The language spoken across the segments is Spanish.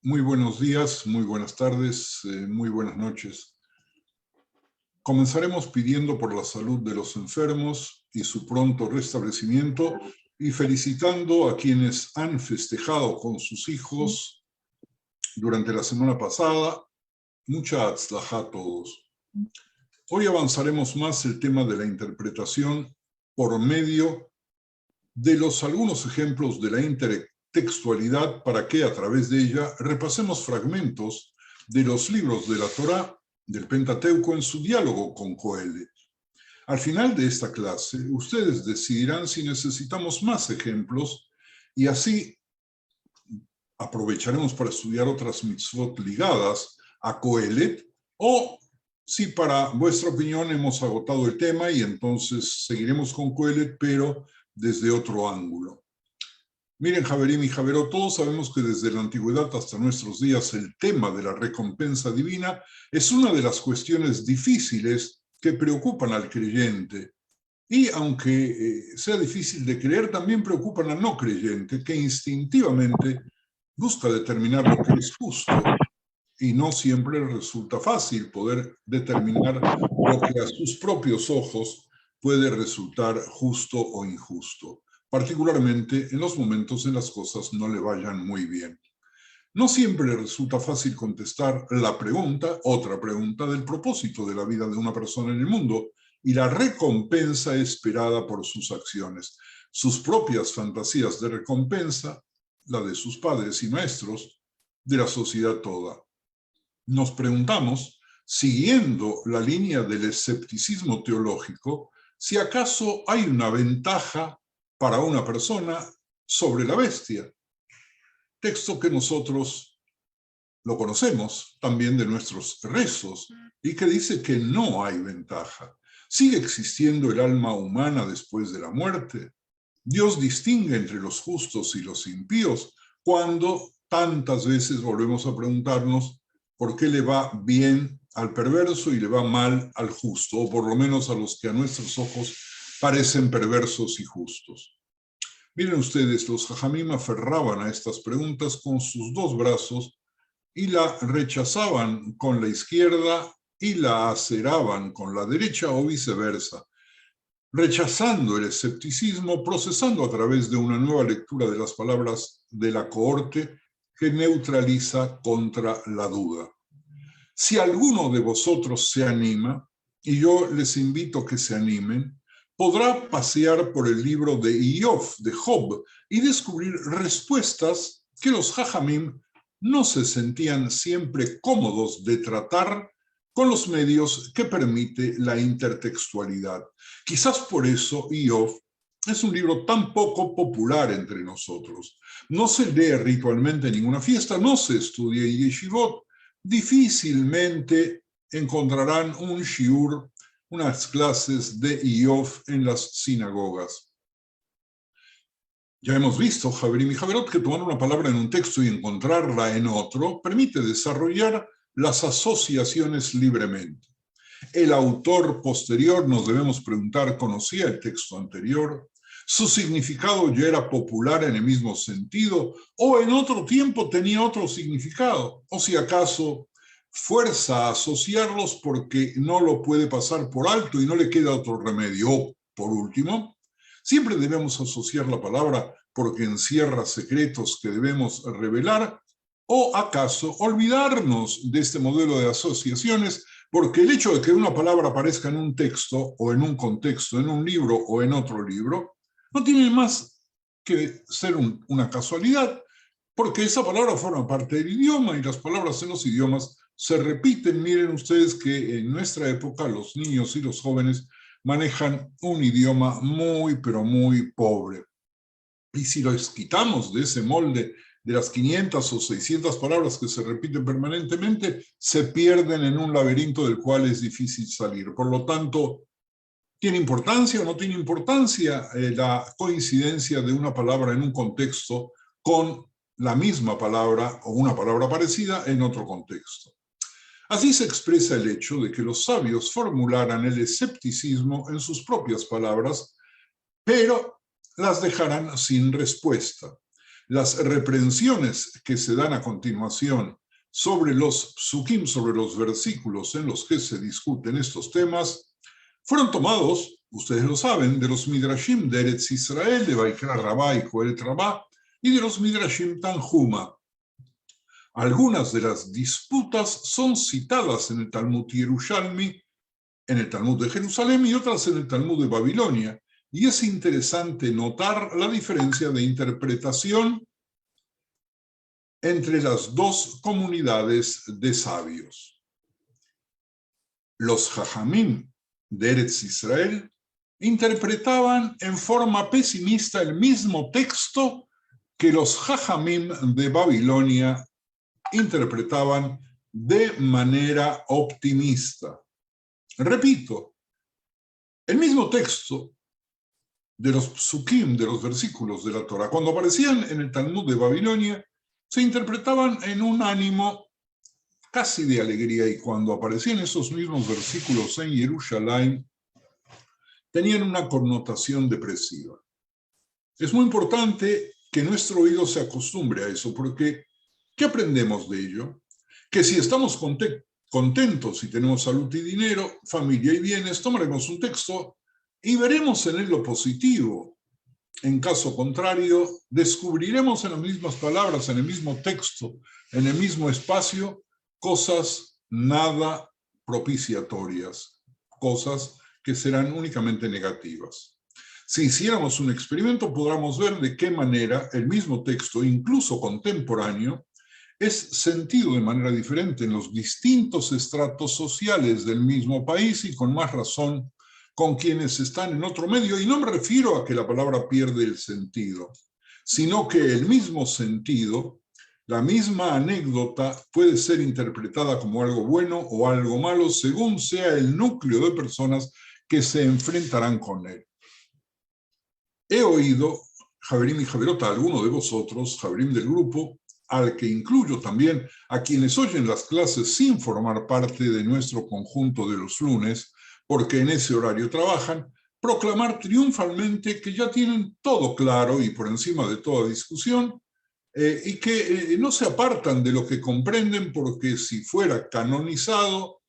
Muy buenos días, muy buenas tardes, muy buenas noches. Comenzaremos pidiendo por la salud de los enfermos y su pronto restablecimiento y felicitando a quienes han festejado con sus hijos durante la semana pasada. Mucha atzlajá a todos. Hoy avanzaremos más el tema de la interpretación por medio de algunos ejemplos de la intertextualidad para que a través de ella repasemos fragmentos de los libros de la Torá, del Pentateuco, en su diálogo con Coelet. Al final de esta clase, ustedes decidirán si necesitamos más ejemplos y así aprovecharemos para estudiar otras mitzvot ligadas a Coelet, o si para vuestra opinión hemos agotado el tema y entonces seguiremos con Coelet, pero desde otro ángulo. Miren, Javerim y Javerot, todos sabemos que desde la antigüedad hasta nuestros días el tema de la recompensa divina es una de las cuestiones difíciles que preocupan al creyente. Y aunque sea difícil de creer, también preocupan al no creyente, que instintivamente busca determinar lo que es justo. Y no siempre resulta fácil poder determinar lo que a sus propios ojos puede resultar justo o injusto, particularmente en los momentos en las cosas no le vayan muy bien. No siempre resulta fácil contestar la pregunta, otra pregunta, del propósito de la vida de una persona en el mundo y la recompensa esperada por sus acciones. Sus propias fantasías de recompensa, la de sus padres y maestros, de la sociedad toda. Nos preguntamos, siguiendo la línea del escepticismo teológico, si acaso hay una ventaja para una persona sobre la bestia. Texto que nosotros lo conocemos también de nuestros rezos y que dice que no hay ventaja. ¿Sigue existiendo el alma humana después de la muerte? Dios distingue entre los justos y los impíos cuando tantas veces volvemos a preguntarnos por qué le va bien al perverso y le va mal al justo, o por lo menos a los que a nuestros ojos parecen perversos y justos. Miren ustedes, los jajamim aferraban a estas preguntas con sus dos brazos y la rechazaban con la izquierda y la aceraban con la derecha o viceversa, rechazando el escepticismo, procesando a través de una nueva lectura de las palabras de la cohorte que neutraliza contra la duda. Si alguno de vosotros se anima, y yo les invito a que se animen, podrá pasear por el libro de Iov, de Job, y descubrir respuestas que los jajamim no se sentían siempre cómodos de tratar con los medios que permite la intertextualidad. Quizás por eso Iov es un libro tan poco popular entre nosotros. No se lee ritualmente en ninguna fiesta, no se estudia en yeshivot. Difícilmente encontrarán un shiur, unas clases de Iov en las sinagogas. Ya hemos visto, Javerim y Javerot, que tomar una palabra en un texto y encontrarla en otro permite desarrollar las asociaciones libremente. El autor posterior, nos debemos preguntar, ¿conocía el texto anterior? ¿Su significado ya era popular en el mismo sentido? ¿O en otro tiempo tenía otro significado? ¿O si acaso fuerza a asociarlos porque no lo puede pasar por alto y no le queda otro remedio? O, por último, siempre debemos asociar la palabra porque encierra secretos que debemos revelar, ¿o acaso olvidarnos de este modelo de asociaciones porque el hecho de que una palabra aparezca en un texto o en un contexto, en un libro o en otro libro, no tiene más que ser una casualidad, porque esa palabra forma parte del idioma y las palabras en los idiomas se repiten? Miren ustedes que en nuestra época los niños y los jóvenes manejan un idioma muy, pero muy pobre. Y si los quitamos de ese molde de las 500 o 600 palabras que se repiten permanentemente, se pierden en un laberinto del cual es difícil salir. Por lo tanto, ¿tiene importancia o no tiene importancia la coincidencia de una palabra en un contexto con la misma palabra o una palabra parecida en otro contexto? Así se expresa el hecho de que los sabios formularan el escepticismo en sus propias palabras, pero las dejarán sin respuesta. Las reprensiones que se dan a continuación sobre los psukim, sobre los versículos en los que se discuten estos temas, fueron tomados, ustedes lo saben, de los Midrashim de Eretz Israel, de Vaikra Rabá y Kohelet Rabá, y de los Midrashim Tanjuma. Algunas de las disputas son citadas en el Talmud Yerushalmi, en el Talmud de Jerusalén, y otras en el Talmud de Babilonia, y es interesante notar la diferencia de interpretación entre las dos comunidades de sabios. Los Jajamim de Eretz Israel interpretaban en forma pesimista el mismo texto que los Jajamim de Babilonia interpretaban de manera optimista. Repito, el mismo texto de los psukim, de los versículos de la Torah, cuando aparecían en el Talmud de Babilonia, se interpretaban en un ánimo casi de alegría, y cuando aparecían esos mismos versículos en Jerusalén, tenían una connotación depresiva. Es muy importante que nuestro oído se acostumbre a eso, porque ¿qué aprendemos de ello? Que si estamos contentos y tenemos salud y dinero, familia y bienes, tomaremos un texto y veremos en él lo positivo. En caso contrario, descubriremos en las mismas palabras, en el mismo texto, en el mismo espacio, cosas nada propiciatorias, cosas que serán únicamente negativas. Si hiciéramos un experimento, podríamos ver de qué manera el mismo texto, incluso contemporáneo, es sentido de manera diferente en los distintos estratos sociales del mismo país, y con más razón con quienes están en otro medio. Y no me refiero a que la palabra pierde el sentido, sino que el mismo sentido, la misma anécdota, puede ser interpretada como algo bueno o algo malo según sea el núcleo de personas que se enfrentarán con él. He oído, Javerim y Javerota, a alguno de vosotros, Javerim del grupo, al que incluyo también a quienes oyen las clases sin formar parte de nuestro conjunto de los lunes, porque en ese horario trabajan, proclamar triunfalmente que ya tienen todo claro y por encima de toda discusión, y que no se apartan de lo que comprenden, porque si fuera canonizado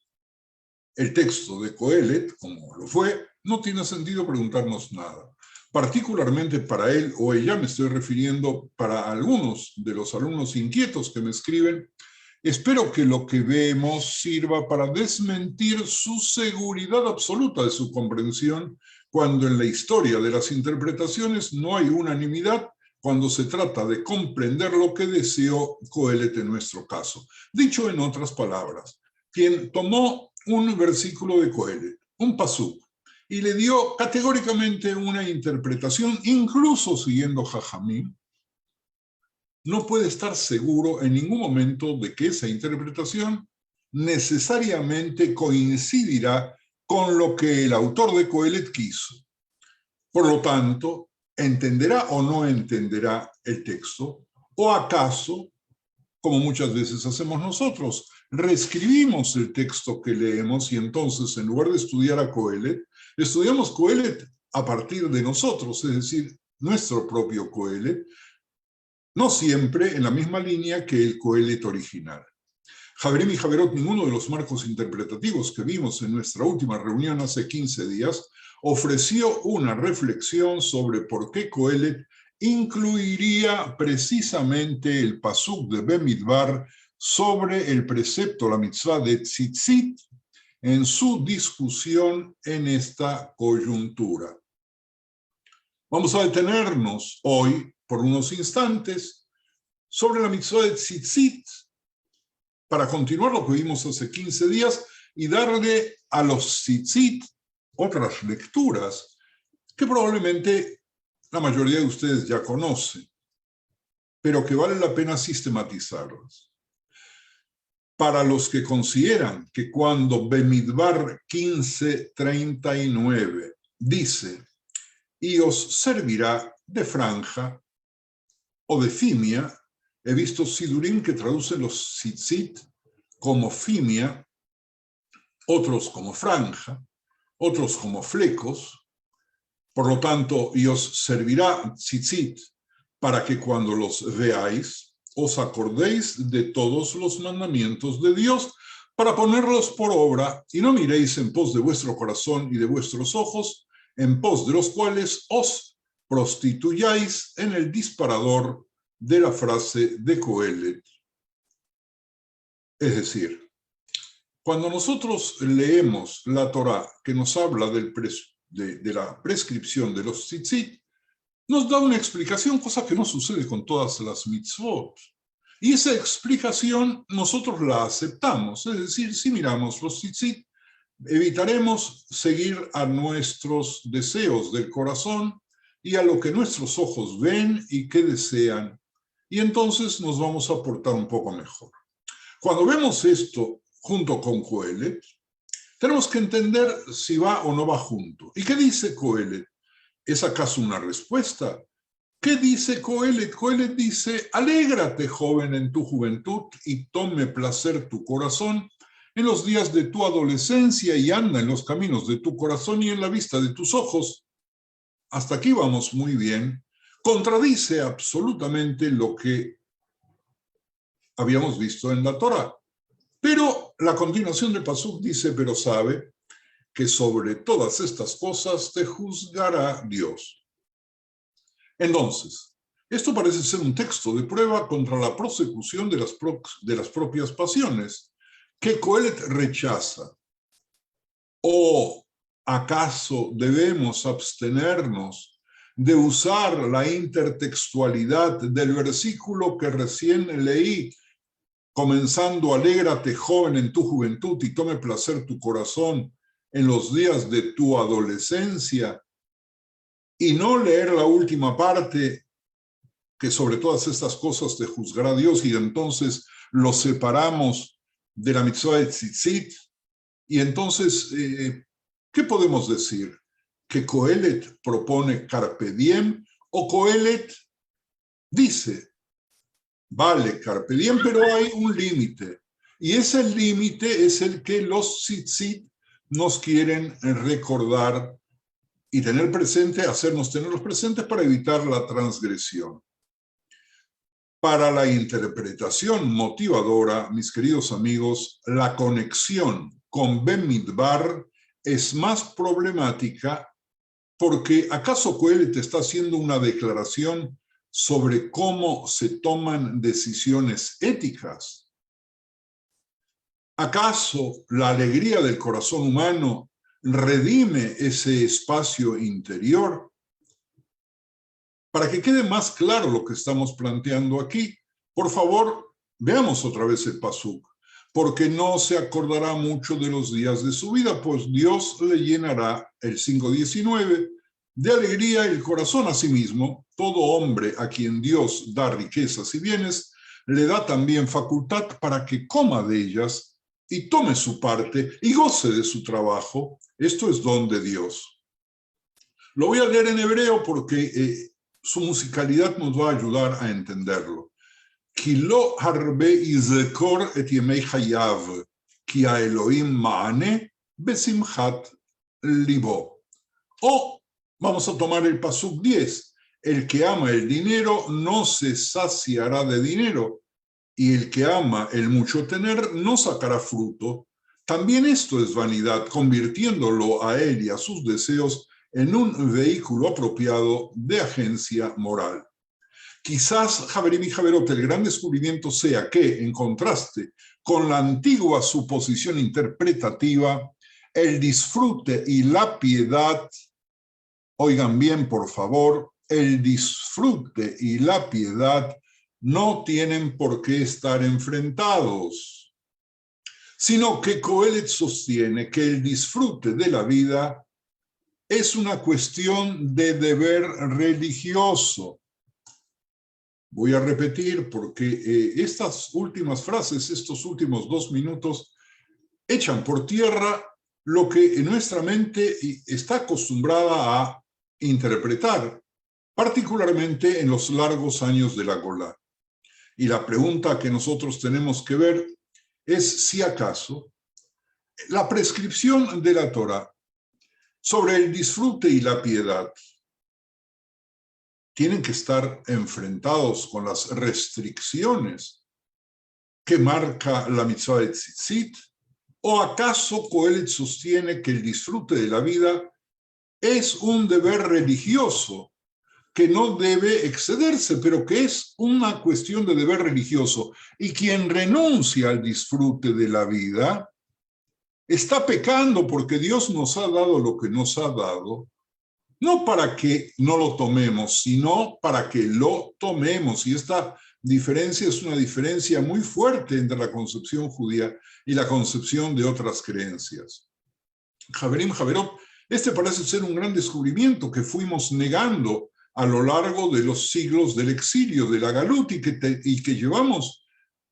el texto de Kohelet, como lo fue, no tiene sentido preguntarnos nada. Particularmente para él o ella, me estoy refiriendo para algunos de los alumnos inquietos que me escriben, espero que lo que vemos sirva para desmentir su seguridad absoluta de su comprensión, cuando en la historia de las interpretaciones no hay unanimidad cuando se trata de comprender lo que deseó Kohelet en nuestro caso. Dicho en otras palabras, quien tomó un versículo de Kohelet, un pasuk, y le dio categóricamente una interpretación, incluso siguiendo Jajamim, no puede estar seguro en ningún momento de que esa interpretación necesariamente coincidirá con lo que el autor de Kohelet quiso. Por lo tanto, ¿entenderá o no entenderá el texto? ¿O acaso, como muchas veces hacemos nosotros, reescribimos el texto que leemos y entonces, en lugar de estudiar a Kohelet, estudiamos Kohelet a partir de nosotros, es decir, nuestro propio Kohelet, no siempre en la misma línea que el Kohelet original? Javerim y Javerot, ninguno de los marcos interpretativos que vimos en nuestra última reunión hace 15 días ofreció una reflexión sobre por qué Kohelet incluiría precisamente el pasuk de Bemidbar sobre el precepto, la mitzvah de tzitzit, en su discusión en esta coyuntura. Vamos a detenernos hoy por unos instantes sobre la mitzvah de tzitzit para continuar lo que vimos hace 15 días y darle a los tzitzit otras lecturas que probablemente la mayoría de ustedes ya conocen, pero que vale la pena sistematizarlas. Para los que consideran que cuando Bemidbar 15:39 dice «y os servirá de franja» o de fimia, he visto sidurim que traducen los tzitzit como fimia, otros como franja, otros como flecos. Por lo tanto, y os servirá tzitzit para que cuando los veáis, os acordéis de todos los mandamientos de Dios, para ponerlos por obra, y no miréis en pos de vuestro corazón y de vuestros ojos, en pos de los cuales os prostituyáis en el disparador de la frase de Coelet. Es decir, cuando nosotros leemos la Torá que nos habla de la prescripción de los tzitzit, nos da una explicación, cosa que no sucede con todas las mitzvot. Y esa explicación nosotros la aceptamos. Es decir, si miramos los tzitzit, evitaremos seguir a nuestros deseos del corazón y a lo que nuestros ojos ven y que desean. Y entonces nos vamos a portar un poco mejor. Cuando vemos esto junto con Coelet, tenemos que entender si va o no va junto. ¿Y qué dice Coelet? ¿Es acaso una respuesta? ¿Qué dice Coelet? Coelet dice, alégrate, joven, en tu juventud y tome placer tu corazón en los días de tu adolescencia y anda en los caminos de tu corazón y en la vista de tus ojos. Hasta aquí vamos muy bien. Contradice absolutamente lo que habíamos visto en la Torá. Pero la continuación del pasuk dice, pero sabe que sobre todas estas cosas te juzgará Dios. Entonces, esto parece ser un texto de prueba contra la prosecución de las propias pasiones, que Coelet rechaza. ¿O acaso debemos abstenernos de usar la intertextualidad del versículo que recién leí, comenzando, alégrate, joven, en tu juventud y tome placer tu corazón en los días de tu adolescencia, y no leer la última parte, que sobre todas estas cosas te juzgará Dios, y entonces lo separamos de la mitzvah de tzitzit? Y entonces, ¿qué podemos decir? ¿Que Coelet propone carpe diem o Coelet dice, vale, carpe diem, pero hay un límite? Y ese límite es el que los tzitzit nos quieren recordar y tener presente, hacernos tenerlos presentes para evitar la transgresión. Para la interpretación motivadora, mis queridos amigos, la conexión con Bemidbar es más problemática porque ¿acaso Coelet está haciendo una declaración sobre cómo se toman decisiones éticas? ¿Acaso la alegría del corazón humano redime ese espacio interior? Para que quede más claro lo que estamos planteando aquí, por favor, veamos otra vez el pasuk, porque no se acordará mucho de los días de su vida, pues Dios le llenará, el 5:19, de alegría el corazón a sí mismo. Todo hombre a quien Dios da riquezas y bienes, le da también facultad para que coma de ellas y tome su parte y goce de su trabajo. Esto es don de Dios. Lo voy a leer en hebreo porque su musicalidad nos va a ayudar a entenderlo. Ki lo harbe yizkor et yemei chayav, ki haElohim ma'ane besimchat libo. O vamos a tomar el pasuk 10. El que ama el dinero no se saciará de dinero, y el que ama el mucho tener no sacará fruto. También esto es vanidad, convirtiéndolo a él y a sus deseos en un vehículo apropiado de agencia moral. Quizás, Javerim y Javerot, el gran descubrimiento sea que, en contraste con la antigua suposición interpretativa, el disfrute y la piedad, oigan bien por favor, el disfrute y la piedad no tienen por qué estar enfrentados, sino que Coelet sostiene que el disfrute de la vida es una cuestión de deber religioso. Voy a repetir porque estas últimas frases, estos últimos 2 minutos, echan por tierra lo que en nuestra mente está acostumbrada a interpretar, particularmente en los largos años de la Golá. Y la pregunta que nosotros tenemos que ver es si acaso la prescripción de la Torá sobre el disfrute y la piedad tienen que estar enfrentados con las restricciones que marca la mitzvah de tzitzit? ¿O acaso Coelet sostiene que el disfrute de la vida es un deber religioso que no debe excederse, pero que es una cuestión de deber religioso? Y quien renuncia al disfrute de la vida está pecando, porque Dios nos ha dado lo que nos ha dado, no para que no lo tomemos, sino para que lo tomemos. Y esta diferencia es una diferencia muy fuerte entre la concepción judía y la concepción de otras creencias. Javerim, Javerot, este parece ser un gran descubrimiento que fuimos negando a lo largo de los siglos del exilio, de la galut, y que llevamos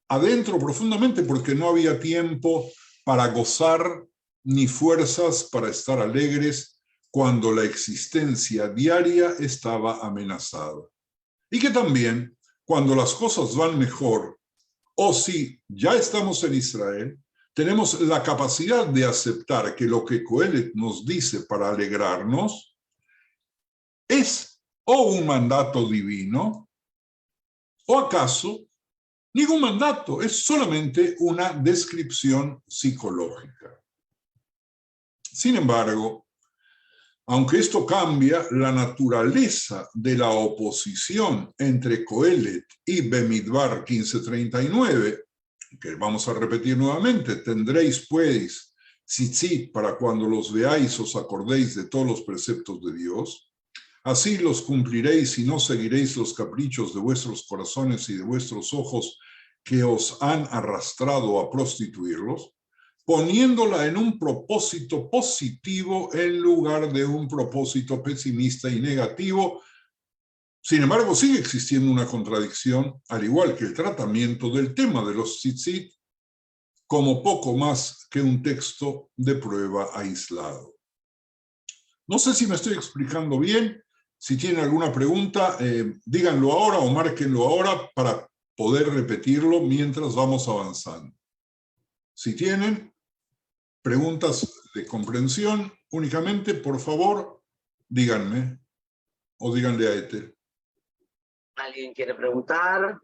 adentro profundamente porque no había tiempo para gozar ni fuerzas para estar alegres cuando la existencia diaria estaba amenazada. Y que también, cuando las cosas van mejor, o si ya estamos en Israel, tenemos la capacidad de aceptar que lo que Coelet nos dice para alegrarnos es o un mandato divino, o acaso ningún mandato, es solamente una descripción psicológica. Sin embargo, aunque esto cambia la naturaleza de la oposición entre Coelet y Bemidbar 15:39, que vamos a repetir nuevamente: tendréis pues tzitzit para cuando los veáis os acordéis de todos los preceptos de Dios, así los cumpliréis y no seguiréis los caprichos de vuestros corazones y de vuestros ojos que os han arrastrado a prostituirlos, poniéndola en un propósito positivo en lugar de un propósito pesimista y negativo. Sin embargo, sigue existiendo una contradicción, al igual que el tratamiento del tema de los tzitzit como poco más que un texto de prueba aislado. No sé si me estoy explicando bien. Si tienen alguna pregunta, díganlo ahora o márquenlo ahora para poder repetirlo mientras vamos avanzando. Si tienen preguntas de comprensión únicamente, por favor, díganme o díganle a Ethel. ¿Alguien quiere preguntar?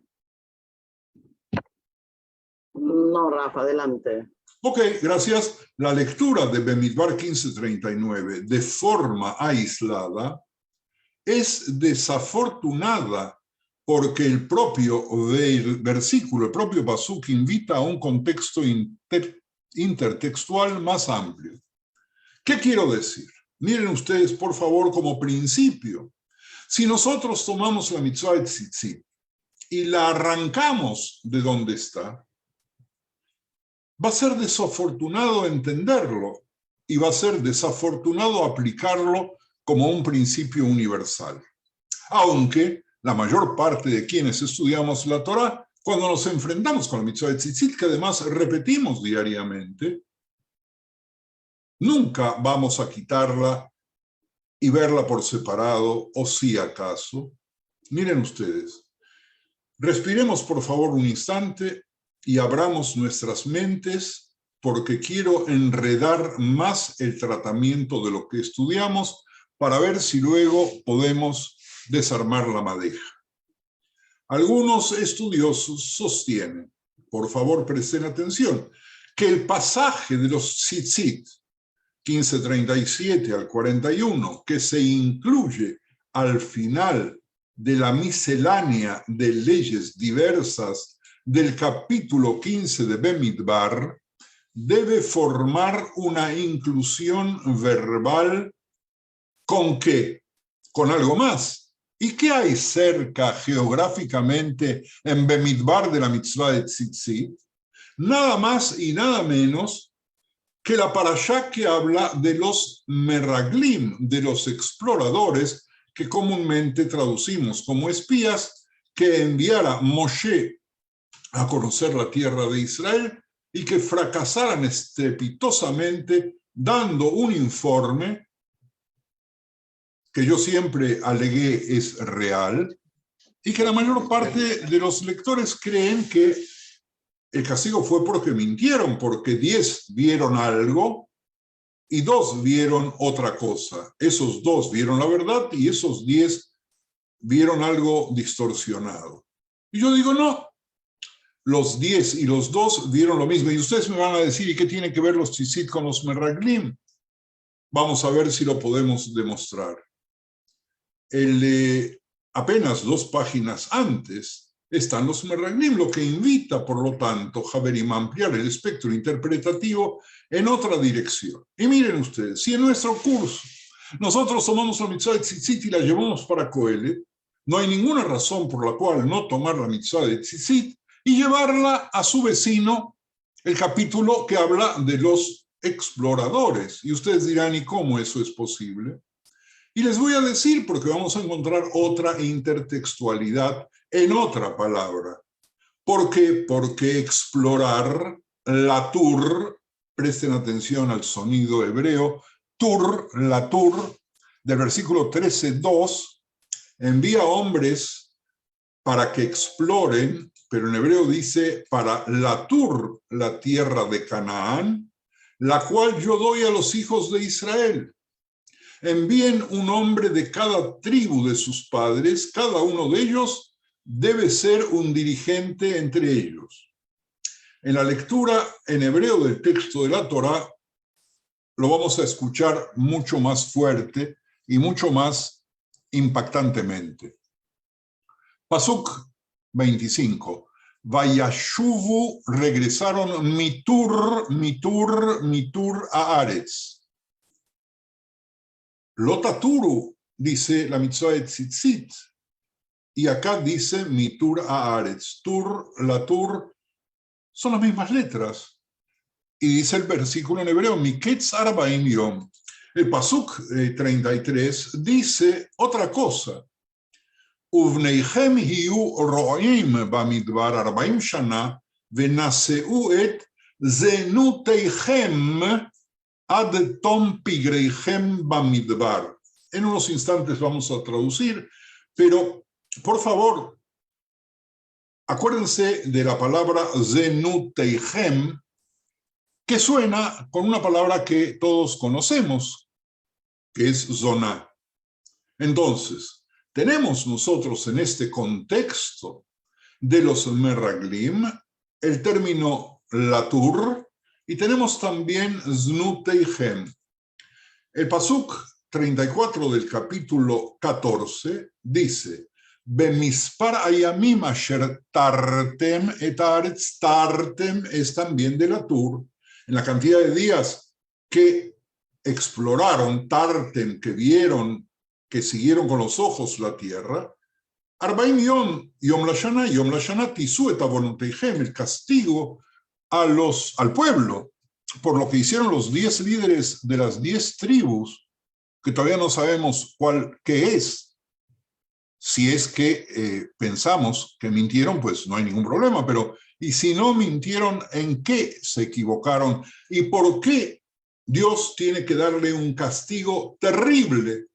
No, Rafa, adelante. Ok, gracias. La lectura de Bemidbar 15:39 de forma aislada es desafortunada porque el propio versículo, el propio pasuk, invita a un contexto intertextual más amplio. ¿Qué quiero decir? Miren ustedes, por favor, como principio. Si nosotros tomamos la mitzvah de tzitzit y la arrancamos de donde está, va a ser desafortunado entenderlo y va a ser desafortunado aplicarlo como un principio universal. Aunque la mayor parte de quienes estudiamos la Torá, cuando nos enfrentamos con la mitzvah de tzitzit, que además repetimos diariamente, nunca vamos a quitarla y verla por separado, o si acaso. Miren ustedes, respiremos por favor un instante y abramos nuestras mentes, porque quiero enredar más el tratamiento de lo que estudiamos para ver si luego podemos desarmar la madeja. Algunos estudiosos sostienen, por favor presten atención, que el pasaje de los tzitzit 15:37 al 41, que se incluye al final de la miscelánea de leyes diversas del capítulo 15 de Bemidbar, debe formar una inclusión verbal. ¿Con qué? Con algo más. ¿Y qué hay cerca geográficamente en Bemidbar de la mitzvah de tzitzit? Nada más y nada menos que la parashá que habla de los meraglim, de los exploradores, que comúnmente traducimos como espías, que enviara Moshe a conocer la tierra de Israel y que fracasaran estrepitosamente dando un informe que yo siempre alegué es real y que la mayor parte de los lectores creen que el castigo fue porque mintieron, porque 10 vieron algo y 2 vieron otra cosa. Esos 2 vieron la verdad y esos 10 vieron algo distorsionado. Y yo digo, no, los 10 y los 2 vieron lo mismo. Y ustedes me van a decir, ¿y qué tienen que ver los tzitzit con los meraglim? Vamos a ver si lo podemos demostrar. Apenas 2 páginas antes están los meraglim, lo que invita, por lo tanto, Haverim a ampliar el espectro interpretativo en otra dirección. Y miren ustedes, si en nuestro curso nosotros tomamos la mitzvah de tzitzit y la llevamos para Kohelet, no hay ninguna razón por la cual no tomar la mitzvah de tzitzit y llevarla a su vecino, el capítulo que habla de los exploradores. Y ustedes dirán, ¿y cómo eso es posible? Y les voy a decir, porque vamos a encontrar otra intertextualidad en otra palabra. ¿Por qué? Porque explorar, la tur, presten atención al sonido hebreo, tur, la tur, del versículo 13:2, envía hombres para que exploren, pero en hebreo dice, para la tur, la tierra de Canaán, la cual yo doy a los hijos de Israel. Envíen un hombre de cada tribu de sus padres, cada uno de ellos debe ser un dirigente entre ellos. En la lectura en hebreo del texto de la Torá, lo vamos a escuchar mucho más fuerte y mucho más impactantemente. Pasuk 25. Vayashuvu, regresaron mitur a Aretz. Lotaturu, dice la mitzvah de tzitzit, y acá dice mitur a Aretz. Tur, la tur, son las mismas letras. Y dice el versículo en hebreo, miketz arbaim yom. El pasuk 33 dice otra cosa. Uvneichem hiu ro'im bamidbar 40 shana venaseu et zenuteichem ad tom pigreichem bamidbar. En unos instantes vamos a traducir, pero por favor, acuérdense de la palabra zenuteichem, que suena con una palabra que todos conocemos, que es zoná. Entonces, tenemos nosotros en este contexto de los meraglim el término latur y tenemos también znuteichem. El pasuk 34 del capítulo 14 dice, Bemispar ayamim asher tartem et aretz, tartem es también de latur, en la cantidad de días que exploraron, tartem, que vieron, que siguieron con los ojos la tierra, Arbaim Yom Lashana Tisu et Avonoteichem, el castigo al pueblo, por lo que hicieron los 10 líderes de las 10 tribus, que todavía no sabemos qué es. Si es que pensamos que mintieron, pues no hay ningún problema, pero y si no mintieron, ¿en qué se equivocaron? ¿Y por qué Dios tiene que darle un castigo terrible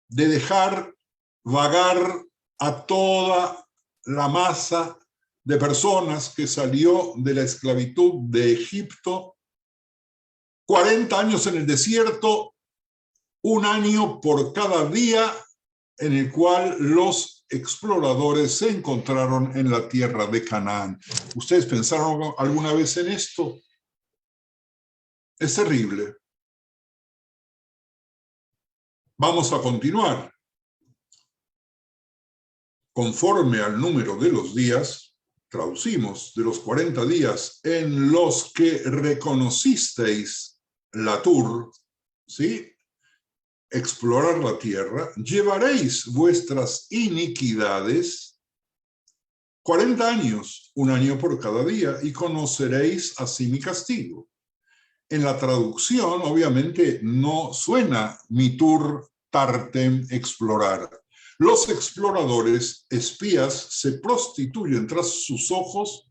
de dejar vagar a toda la masa de personas que salió de la esclavitud de Egipto, 40 años en el desierto, 1 año por cada día en el cual los exploradores se encontraron en la tierra de Canaán? ¿Ustedes pensaron alguna vez en esto? Es terrible. Vamos a continuar. Conforme al número de los días, traducimos, de los 40 días en los que reconocisteis la tur, ¿sí? Explorar la tierra, llevaréis vuestras iniquidades 40 años, 1 año por cada día, y conoceréis así mi castigo. En la traducción, obviamente, no suena mitur tartem, explorar. Los exploradores, espías, se prostituyen tras sus ojos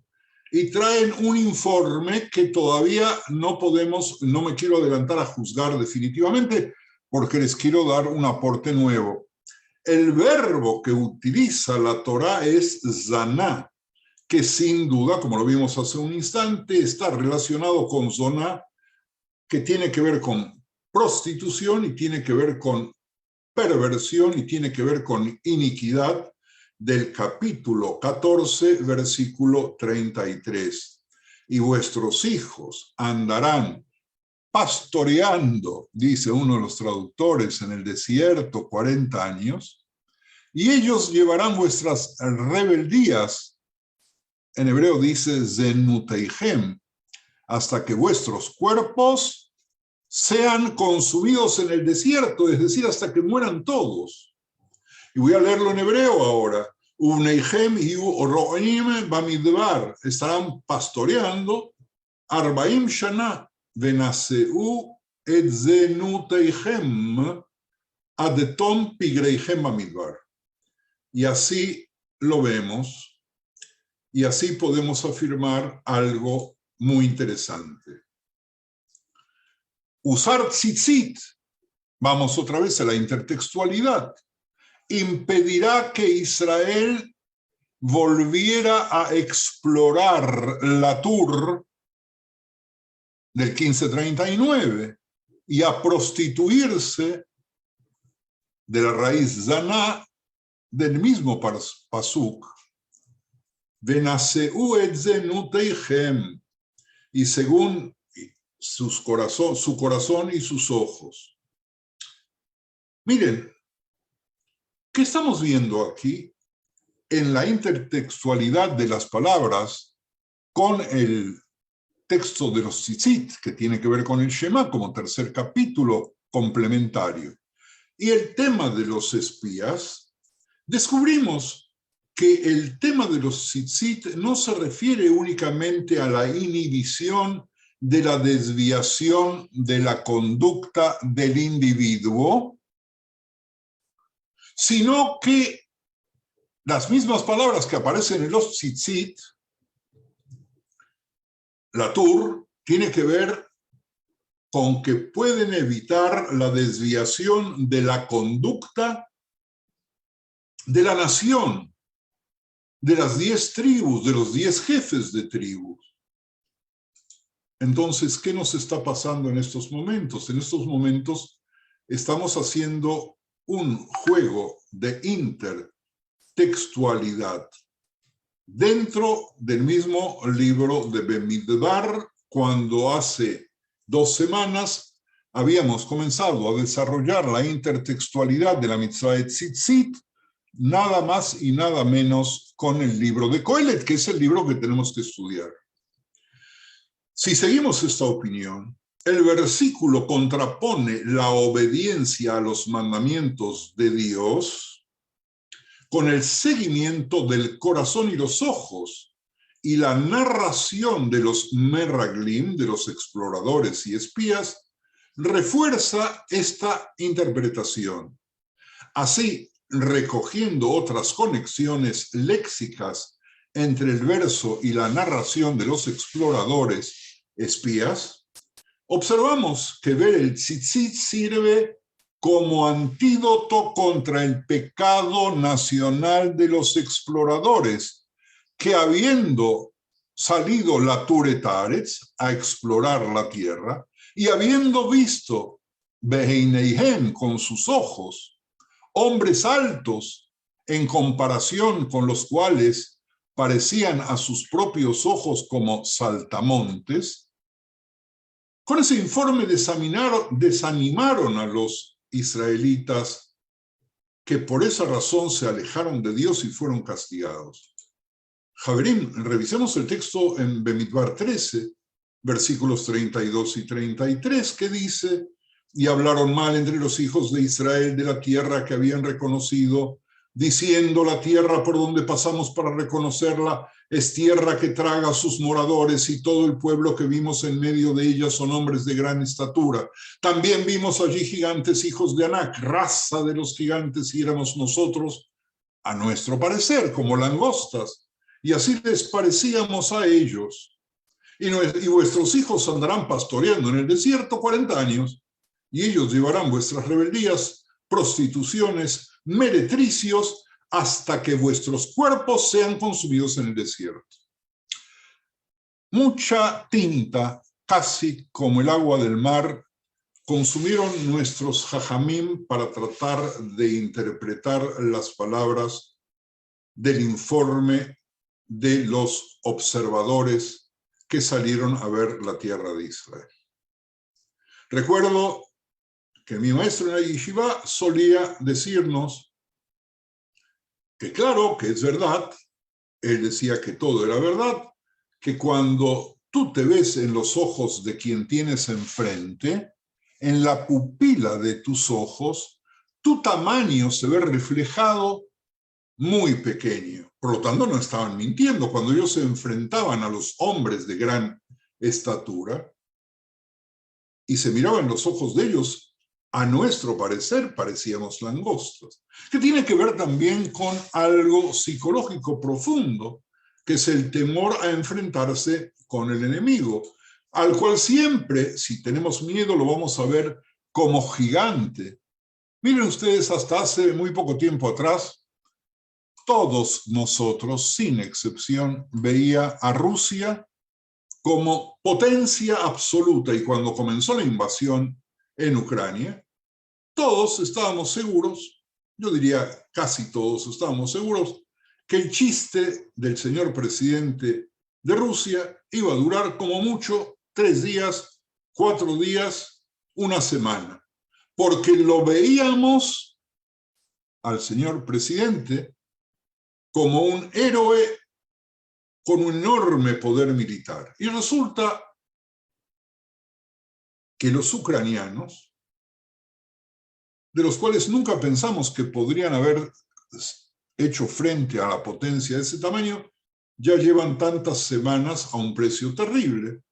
y traen un informe que todavía no me quiero adelantar a juzgar definitivamente, porque les quiero dar un aporte nuevo. El verbo que utiliza la Torá es zaná, que sin duda, como lo vimos hace un instante, está relacionado con zoná, que tiene que ver con prostitución y tiene que ver con perversión y tiene que ver con iniquidad del capítulo 14, versículo 33. Y vuestros hijos andarán pastoreando, dice uno de los traductores, en el desierto 40 años, y ellos llevarán vuestras rebeldías, en hebreo dice zenuteihem, hasta que vuestros cuerpos sean consumidos en el desierto, es decir, hasta que mueran todos. Y voy a leerlo en hebreo ahora. Uneihem iu ro'im bamidbar, estarán pastoreando 40 shana. Venaseu et zenuteihem adetom pigreihem bamidbar. Y así lo vemos, y así podemos afirmar algo muy interesante. Usar tzitzit, vamos otra vez a la intertextualidad, impedirá que Israel volviera a explorar la Tur del 1539 y a prostituirse de la raíz zaná del mismo pasuk, venaseu et zenuteihem, y según su corazón y sus ojos. Miren, ¿qué estamos viendo aquí en la intertextualidad de las palabras con el texto de los tzitzit, que tiene que ver con el Shema como tercer capítulo complementario? Y el tema de los espías, descubrimos que el tema de los tzitzit no se refiere únicamente a la inhibición de la desviación de la conducta del individuo, sino que las mismas palabras que aparecen en los tzitzit, la Tur, tiene que ver con que pueden evitar la desviación de la conducta de la nación, de las 10 tribus, de los 10 jefes de tribus. Entonces, ¿qué nos está pasando en estos momentos? En estos momentos estamos haciendo un juego de intertextualidad dentro del mismo libro de Bamidbar, cuando hace 2 semanas habíamos comenzado a desarrollar la intertextualidad de la mitzvah de tzitzit, nada más y nada menos con el libro de Coelet, que es el libro que tenemos que estudiar. Si seguimos esta opinión, el versículo contrapone la obediencia a los mandamientos de Dios con el seguimiento del corazón y los ojos, y la narración de los meraglim, de los exploradores y espías, refuerza esta interpretación. Así, recogiendo otras conexiones léxicas entre el verso y la narración de los exploradores espías, observamos que ver el tzitzit sirve como antídoto contra el pecado nacional de los exploradores, que habiendo salido la Turet Haaretz a explorar la tierra y habiendo visto Beheineihem con sus ojos, hombres altos en comparación con los cuales parecían a sus propios ojos como saltamontes, con ese informe desanimaron a los israelitas, que por esa razón se alejaron de Dios y fueron castigados. Javerim, revisemos el texto en Bamidbar 13, versículos 32 y 33, que dice: y hablaron mal entre los hijos de Israel de la tierra que habían reconocido, diciendo: la tierra por donde pasamos para reconocerla es tierra que traga a sus moradores, y todo el pueblo que vimos en medio de ella son hombres de gran estatura. También vimos allí gigantes, hijos de Anac, raza de los gigantes, y éramos nosotros, a nuestro parecer, como langostas, y así les parecíamos a ellos. Y vuestros hijos andarán pastoreando en el desierto 40 años, y ellos llevarán vuestras rebeldías, prostituciones, meretricios, hasta que vuestros cuerpos sean consumidos en el desierto. Mucha tinta, casi como el agua del mar, consumieron nuestros jajamim para tratar de interpretar las palabras del informe de los observadores que salieron a ver la tierra de Israel. Recuerdo que mi maestro en la yeshiva solía decirnos que claro, que es verdad, él decía que todo era verdad, que cuando tú te ves en los ojos de quien tienes enfrente, en la pupila de tus ojos, tu tamaño se ve reflejado muy pequeño. Por lo tanto, no estaban mintiendo. Cuando ellos se enfrentaban a los hombres de gran estatura y se miraban los ojos de ellos, a nuestro parecer parecíamos langostas, que tiene que ver también con algo psicológico profundo, que es el temor a enfrentarse con el enemigo, al cual siempre, si tenemos miedo, lo vamos a ver como gigante. Miren ustedes, hasta hace muy poco tiempo atrás, todos nosotros, sin excepción, veía a Rusia como potencia absoluta, y cuando comenzó la invasión en Ucrania, todos estábamos seguros, yo diría casi todos estábamos seguros, que el chiste del señor presidente de Rusia iba a durar como mucho 3 días, 4 días, una semana, porque lo veíamos al señor presidente como un héroe con un enorme poder militar. Y resulta que los ucranianos, de los cuales nunca pensamos que podrían haber hecho frente a la potencia de ese tamaño, ya llevan tantas semanas a un precio terrible,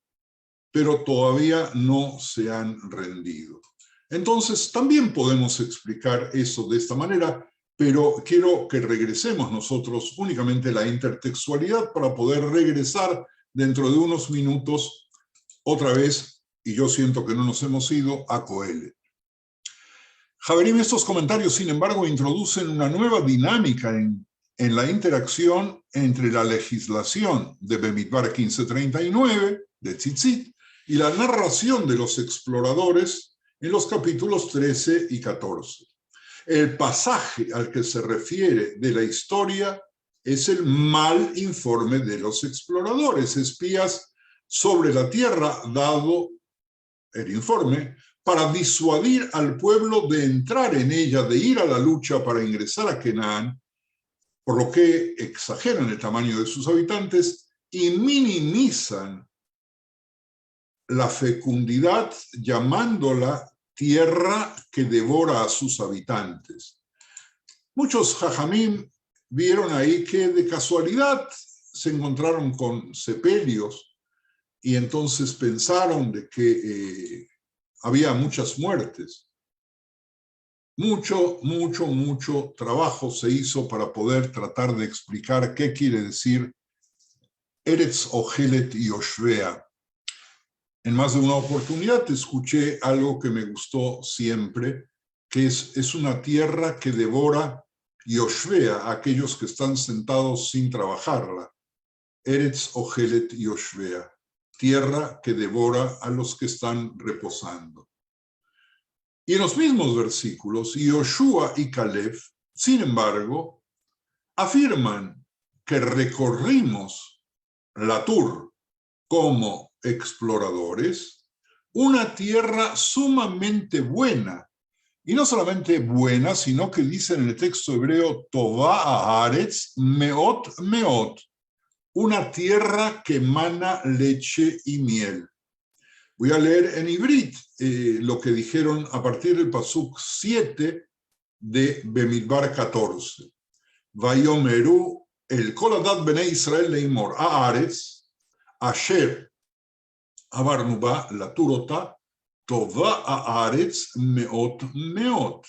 pero todavía no se han rendido. Entonces, también podemos explicar eso de esta manera, pero quiero que regresemos nosotros únicamente a la intertextualidad para poder regresar dentro de unos minutos otra vez, y yo siento que no nos hemos ido, a Coelho. Javerim, estos comentarios, sin embargo, introducen una nueva dinámica en la interacción entre la legislación de Bemidbar 1539, de Tzitzit, y la narración de los exploradores en los capítulos 13 y 14. El pasaje al que se refiere de la historia es el mal informe de los exploradores, espías sobre la tierra, dado el informe, para disuadir al pueblo de entrar en ella, de ir a la lucha para ingresar a Canaán, por lo que exageran el tamaño de sus habitantes y minimizan la fecundidad, llamándola tierra que devora a sus habitantes. Muchos jajamim vieron ahí que de casualidad se encontraron con sepelios y entonces pensaron de que había muchas muertes. Mucho trabajo se hizo para poder tratar de explicar qué quiere decir Eretz Ohelet Yoshvea. En más de una oportunidad escuché algo que me gustó siempre, que es una tierra que devora Yoshvea, a aquellos que están sentados sin trabajarla. Eretz Ohelet Yoshvea, tierra que devora a los que están reposando. Y en los mismos versículos, Yoshua y Caleb, sin embargo, afirman que recorrimos la Tur como exploradores, una tierra sumamente buena, y no solamente buena, sino que dice en el texto hebreo, Tová haaretz meot meot, una tierra que emana leche y miel. Voy a leer en Ibrit lo que dijeron a partir del pasuk 7 de Bemidbar 14. Vayomeru el koladat bnei Israel leimor haaretz asher avarnu ba la turota tova haaretz meot meot.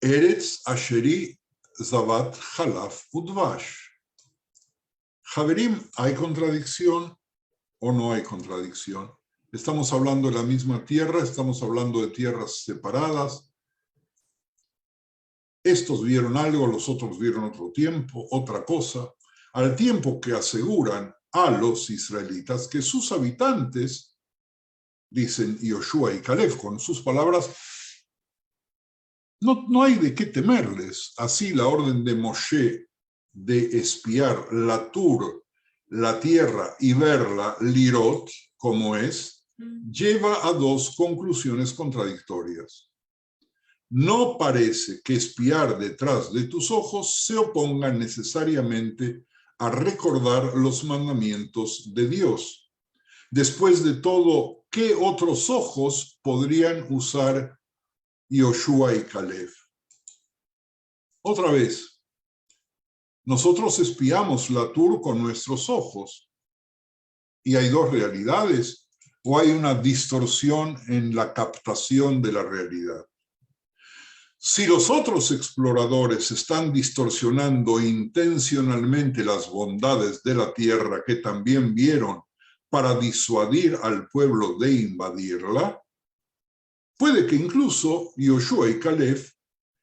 Eretz asheri zavat halaf udvash. Javerim, ¿hay contradicción o no hay contradicción? Estamos hablando de la misma tierra, estamos hablando de tierras separadas. Estos vieron algo, los otros vieron otro tiempo, otra cosa, al tiempo que aseguran a los israelitas que sus habitantes dicen Yoshua y Caleb con sus palabras, no hay de qué temerles. Así la orden de Moshe de espiar la Tur, la tierra, y verla, Lirot, como es, lleva a dos conclusiones contradictorias. No parece que espiar detrás de tus ojos se oponga necesariamente a recordar los mandamientos de Dios. Después de todo, ¿qué otros ojos podrían usar Yoshua y Caleb? Otra vez, nosotros espiamos la Tur con nuestros ojos y hay dos realidades, o hay una distorsión en la captación de la realidad. Si los otros exploradores están distorsionando intencionalmente las bondades de la tierra que también vieron para disuadir al pueblo de invadirla, puede que incluso Yoshua y Caleb,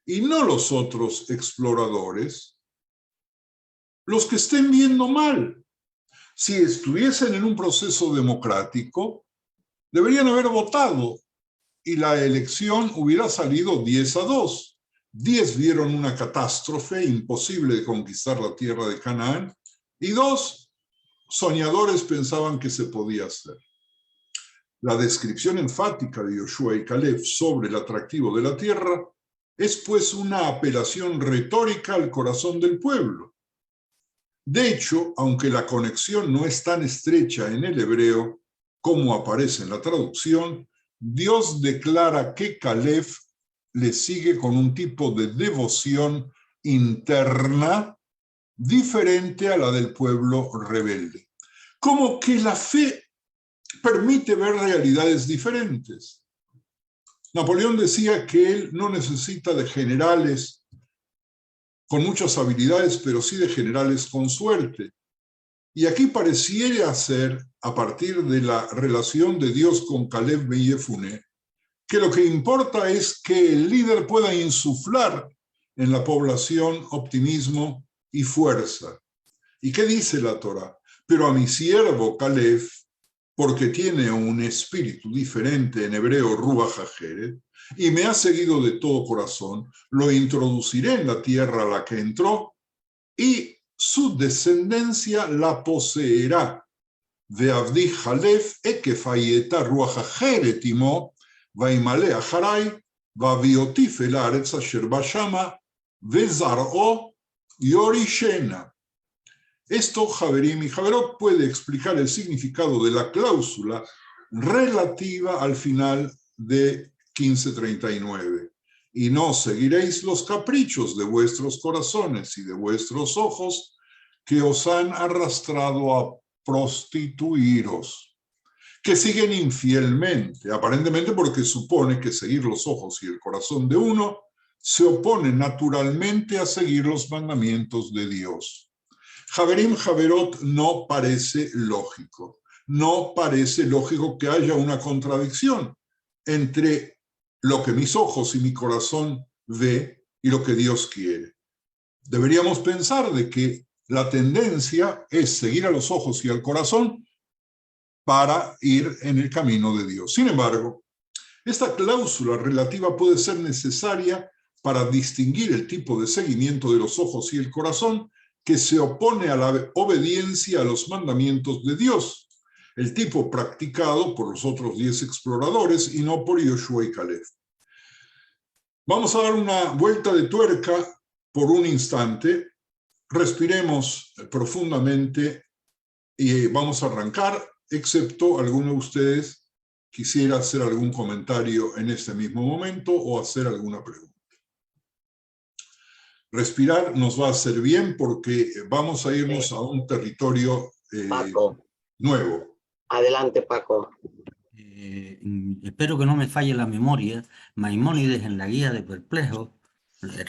y no los otros exploradores, los que estén viendo mal, si estuviesen en un proceso democrático, deberían haber votado y la elección hubiera salido 10-2. 10 vieron una catástrofe imposible de conquistar la tierra de Canaán y 2 soñadores pensaban que se podía hacer. La descripción enfática de Yoshua y Caleb sobre el atractivo de la tierra es pues una apelación retórica al corazón del pueblo. De hecho, aunque la conexión no es tan estrecha en el hebreo como aparece en la traducción, Dios declara que Caleb le sigue con un tipo de devoción interna diferente a la del pueblo rebelde. Como que la fe permite ver realidades diferentes. Napoleón decía que él no necesita de generales con muchas habilidades, pero sí de generales con suerte. Y aquí pareciera ser, a partir de la relación de Dios con Caleb ben Yefuné, que lo que importa es que el líder pueda insuflar en la población optimismo y fuerza. ¿Y qué dice la Torá? Pero a mi siervo Caleb, porque tiene un espíritu diferente, en hebreo Ruach HaJeret, y me ha seguido de todo corazón, lo introduciré en la tierra a la que entró, y su descendencia la poseerá. Ve'avdi Caleb ekefayeta Ruach HaJeret imo, vaimale acharai, vavioti el haaretz asher bashama, vezar'o yorishena. Esto, Javerim y Javerot, puede explicar el significado de la cláusula relativa al final de 1539. Y no seguiréis los caprichos de vuestros corazones y de vuestros ojos que os han arrastrado a prostituiros, que siguen infielmente, aparentemente porque supone que seguir los ojos y el corazón de uno se opone naturalmente a seguir los mandamientos de Dios. Javerim Javerot no parece lógico. No parece lógico que haya una contradicción entre lo que mis ojos y mi corazón ve y lo que Dios quiere. Deberíamos pensar de que la tendencia es seguir a los ojos y al corazón para ir en el camino de Dios. Sin embargo, esta cláusula relativa puede ser necesaria para distinguir el tipo de seguimiento de los ojos y el corazón que se opone a la obediencia a los mandamientos de Dios, el tipo practicado por los otros 10 exploradores y no por Yoshua y Caleb. Vamos a dar una vuelta de tuerca por un instante, respiremos profundamente y vamos a arrancar, excepto alguno de ustedes quisiera hacer algún comentario en este mismo momento o hacer alguna pregunta. Respirar nos va a hacer bien porque vamos a irnos a un territorio Paco, nuevo. adelante, Paco. Espero que no me falle la memoria. Maimónides, en la Guía de Perplejos,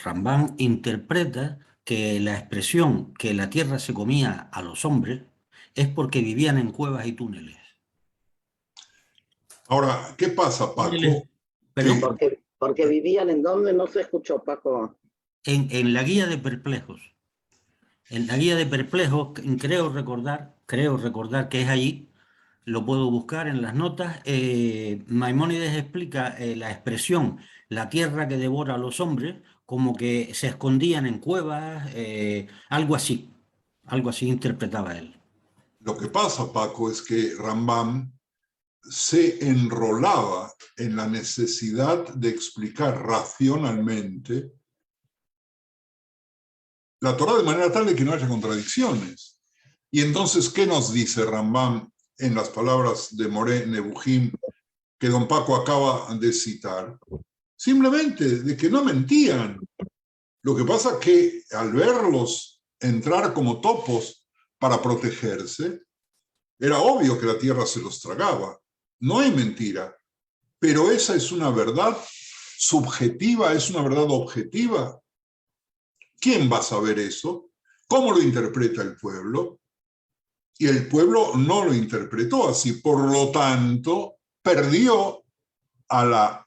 Rambán interpreta que la expresión que la tierra se comía a los hombres es porque vivían en cuevas y túneles. Ahora, ¿qué pasa, Paco? ¿Perdón? Porque vivían en donde no se escuchó, Paco. En la Guía de Perplejos. En la Guía de Perplejos, creo recordar que es allí lo puedo buscar en las notas. Maimónides explica la expresión la tierra que devora a los hombres como que se escondían en cuevas, algo así interpretaba él. Lo que pasa, Paco, es que Rambam se enrolaba en la necesidad de explicar racionalmente la Torá de manera tal de que no haya contradicciones. Y entonces, ¿qué nos dice Rambam en las palabras de Moré Nebuhim que don Paco acaba de citar? Simplemente de que no mentían. Lo que pasa es que al verlos entrar como topos para protegerse, era obvio que la tierra se los tragaba. No hay mentira, pero esa es una verdad subjetiva, es una verdad objetiva. ¿Quién va a saber eso? ¿Cómo lo interpreta el pueblo? Y el pueblo no lo interpretó así, por lo tanto, perdió a la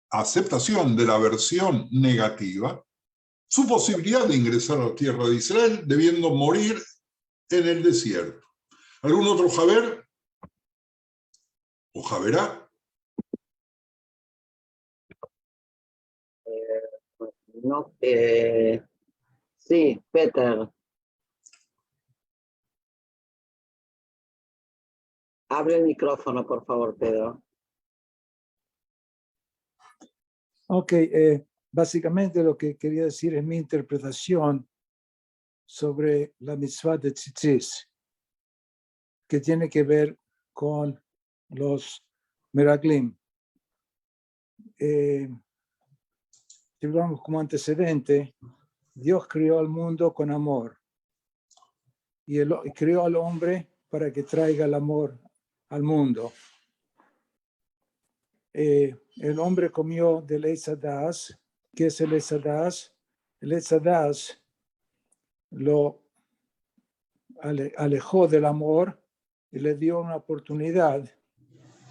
aceptación de la versión negativa su posibilidad de ingresar a la tierra de Israel, debiendo morir en el desierto. ¿Algún otro Javer? ¿O Javerá? No, sí, Peter. Abre el micrófono, por favor, Pedro. Ok, básicamente lo que quería decir es mi interpretación sobre la mitzvah de tzitzis, que tiene que ver con los meraglim. Si vamos como antecedente, Dios creó al mundo con amor y creó al hombre para que traiga el amor al mundo. El hombre comió del Eitz Hadas. ¿Qué es el Eitz Hadas? El Eitz Hadas lo alejó del amor y le dio una oportunidad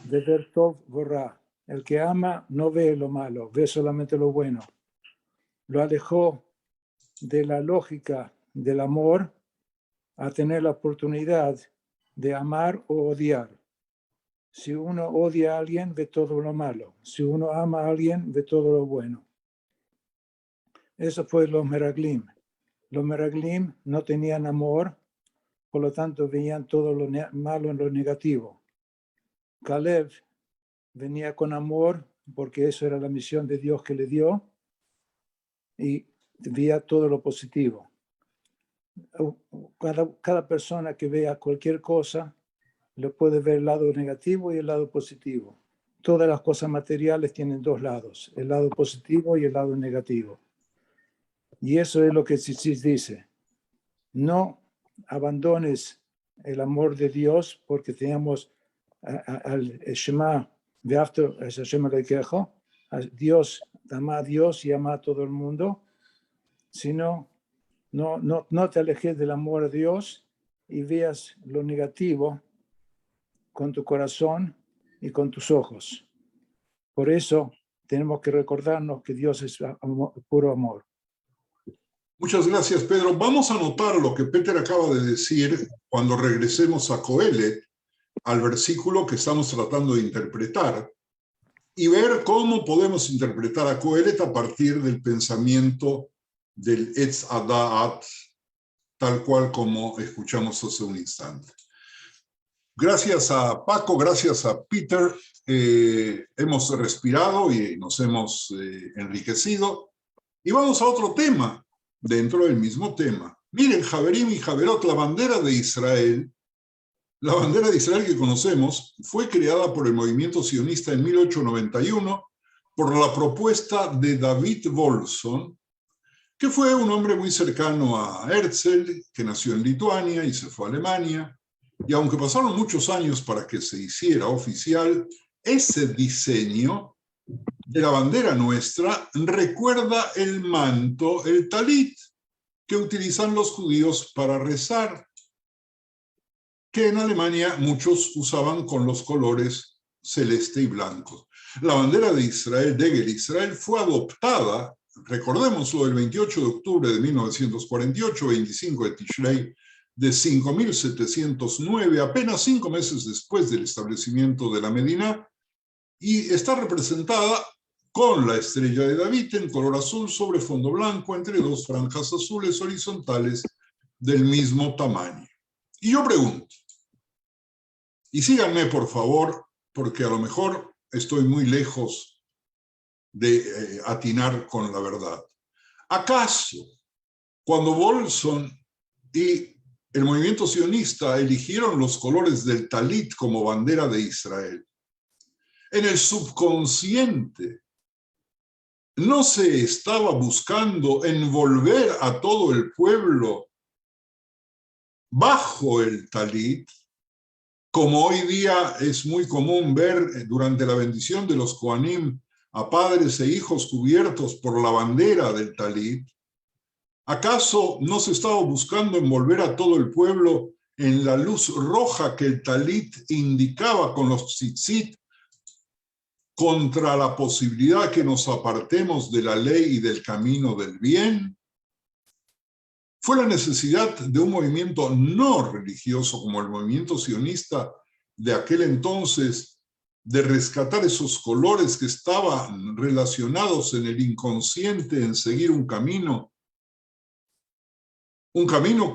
de ver Tov Borá. El que ama no ve lo malo, ve solamente lo bueno. Lo alejó de la lógica del amor a tener la oportunidad de amar o odiar. Si uno odia a alguien, ve todo lo malo. Si uno ama a alguien, ve todo lo bueno. Eso fue los meraglim. Los meraglim no tenían amor, por lo tanto veían todo lo malo en lo negativo. Caleb venía con amor, porque eso era la misión de Dios que le dio, y veía todo lo positivo. Cada persona que vea cualquier cosa, le puede ver el lado negativo y el lado positivo. Todas las cosas materiales tienen dos lados, el lado positivo y el lado negativo. Y eso es lo que Tzitzis dice. No abandones el amor de Dios porque tenemos al Shema, Dios, ama a Dios y ama a todo el mundo, sino no te alejes del amor a Dios y veas lo negativo con tu corazón y con tus ojos. Por eso tenemos que recordarnos que Dios es puro amor. Muchas gracias, Pedro. Vamos a anotar lo que Peter acaba de decir cuando regresemos a Coelet, al versículo que estamos tratando de interpretar, y ver cómo podemos interpretar a Coelet a partir del pensamiento del Etz Hadaat, tal cual como escuchamos hace un instante. Gracias a Paco, gracias a Peter, hemos respirado y nos hemos enriquecido. Y vamos a otro tema, dentro del mismo tema. Miren, Javerim y Javerot, la bandera de Israel que conocemos, fue creada por el movimiento sionista en 1891 por la propuesta de David Wolfson, que fue un hombre muy cercano a Herzl, que nació en Lituania y se fue a Alemania. Y aunque pasaron muchos años para que se hiciera oficial, ese diseño de la bandera nuestra recuerda el manto, el talit, que utilizan los judíos para rezar, que en Alemania muchos usaban con los colores celeste y blanco. La bandera de Israel, Degel Israel, fue adoptada, recordémoslo, el 28 de octubre de 1948, 25 de Tishrei de 5709, apenas 5 meses después del establecimiento de la Medina, y está representada con la estrella de David en color azul sobre fondo blanco entre dos franjas azules horizontales del mismo tamaño. Y yo pregunto, y síganme por favor, porque a lo mejor estoy muy lejos de atinar con la verdad. ¿Acaso cuando Bolson y el movimiento sionista eligieron los colores del talit como bandera de Israel, en el subconsciente no se estaba buscando envolver a todo el pueblo bajo el talit, como hoy día es muy común ver durante la bendición de los Kohanim a padres e hijos cubiertos por la bandera del talit? ¿Acaso no se estaba buscando envolver a todo el pueblo en la luz roja que el talit indicaba con los tzitzit contra la posibilidad que nos apartemos de la ley y del camino del bien? Fue la necesidad de un movimiento no religioso como el movimiento sionista de aquel entonces de rescatar esos colores que estaban relacionados en el inconsciente en seguir un camino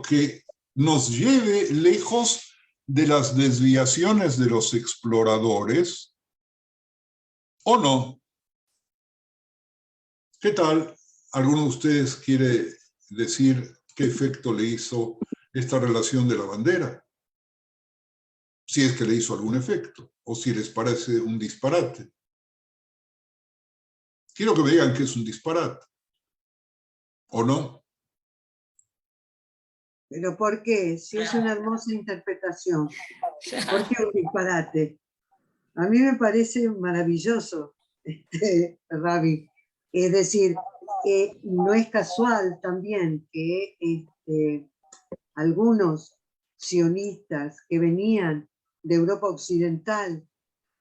que nos lleve lejos de las desviaciones de los exploradores, ¿o no? ¿Qué tal? ¿Alguno de ustedes quiere decir qué efecto le hizo esta relación de la bandera? Si es que le hizo algún efecto, o si les parece un disparate. Quiero que me digan que es un disparate, ¿o no? ¿Pero por qué? Si es una hermosa interpretación. ¿Por qué un disparate? A mí me parece maravilloso, Ravi. Es decir, que no es casual también que algunos sionistas que venían de Europa Occidental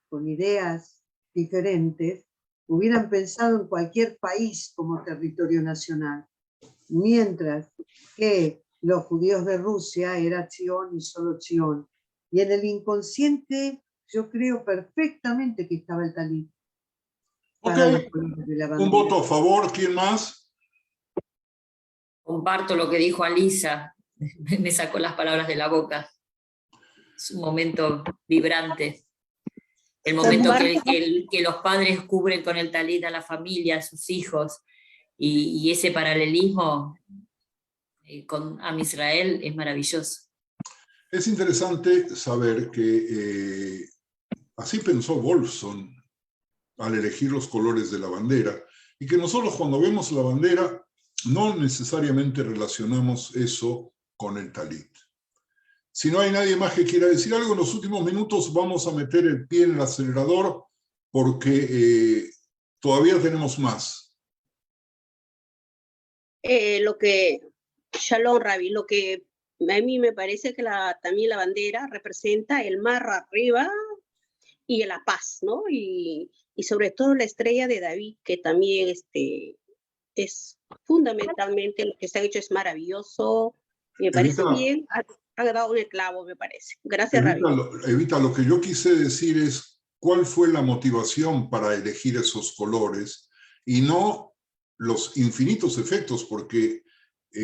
con ideas diferentes hubieran pensado en cualquier país como territorio nacional, mientras que los judíos de Rusia era Zion y solo Zion. Y en el inconsciente yo creo perfectamente que estaba el talit. Ok, un voto a favor, ¿quién más? Comparto lo que dijo Alisa, me sacó las palabras de la boca. Es un momento vibrante. El momento que los padres cubren con el talit a la familia, a sus hijos, y ese paralelismo con Am Israel es maravilloso. Es interesante saber que así pensó Wolfson al elegir los colores de la bandera, y que nosotros cuando vemos la bandera no necesariamente relacionamos eso con el talit. Si no hay nadie más que quiera decir algo, en los últimos minutos vamos a meter el pie en el acelerador porque todavía tenemos más. Shalom, Ravi, lo que a mí me parece que también la bandera representa el mar arriba y la paz, ¿no? Y sobre todo la estrella de David, que también es fundamentalmente lo que se ha hecho es maravilloso. Me parece bien, ha dado un clavo, me parece. Gracias, Ravi. Evita, lo que yo quise decir es cuál fue la motivación para elegir esos colores y no los infinitos efectos, porque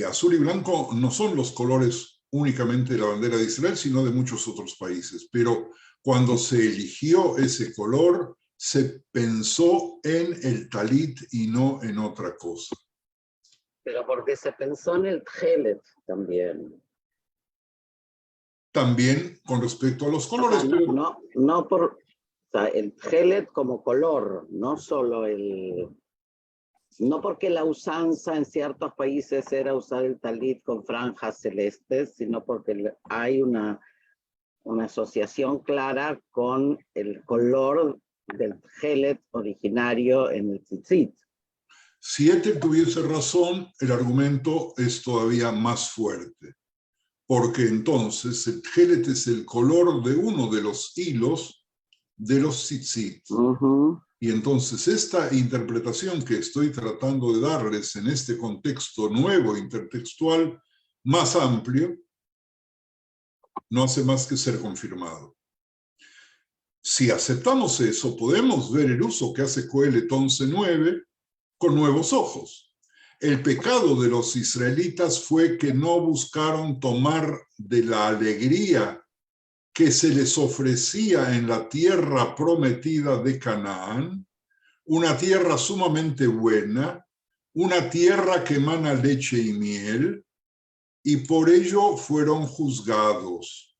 azul y blanco no son los colores únicamente de la bandera de Israel, sino de muchos otros países. Pero cuando se eligió ese color, se pensó en el talit y no en otra cosa. Pero porque se pensó en el tjelet también. También con respecto a los colores. No por, o sea, el tjelet como color, no solo el... No porque la usanza en ciertos países era usar el talit con franjas celestes, sino porque hay una asociación clara con el color del tjelet originario en el tzitzit. Si Etel tuviese razón, el argumento es todavía más fuerte, porque entonces el tjelet es el color de uno de los hilos de los tzitzit. Y entonces esta interpretación que estoy tratando de darles en este contexto nuevo intertextual más amplio no hace más que ser confirmado. Si aceptamos eso, podemos ver el uso que hace Coelet 11:9 con nuevos ojos. El pecado de los israelitas fue que no buscaron tomar de la alegría que se les ofrecía en la tierra prometida de Canaán, una tierra sumamente buena, una tierra que emana leche y miel, y por ello fueron juzgados.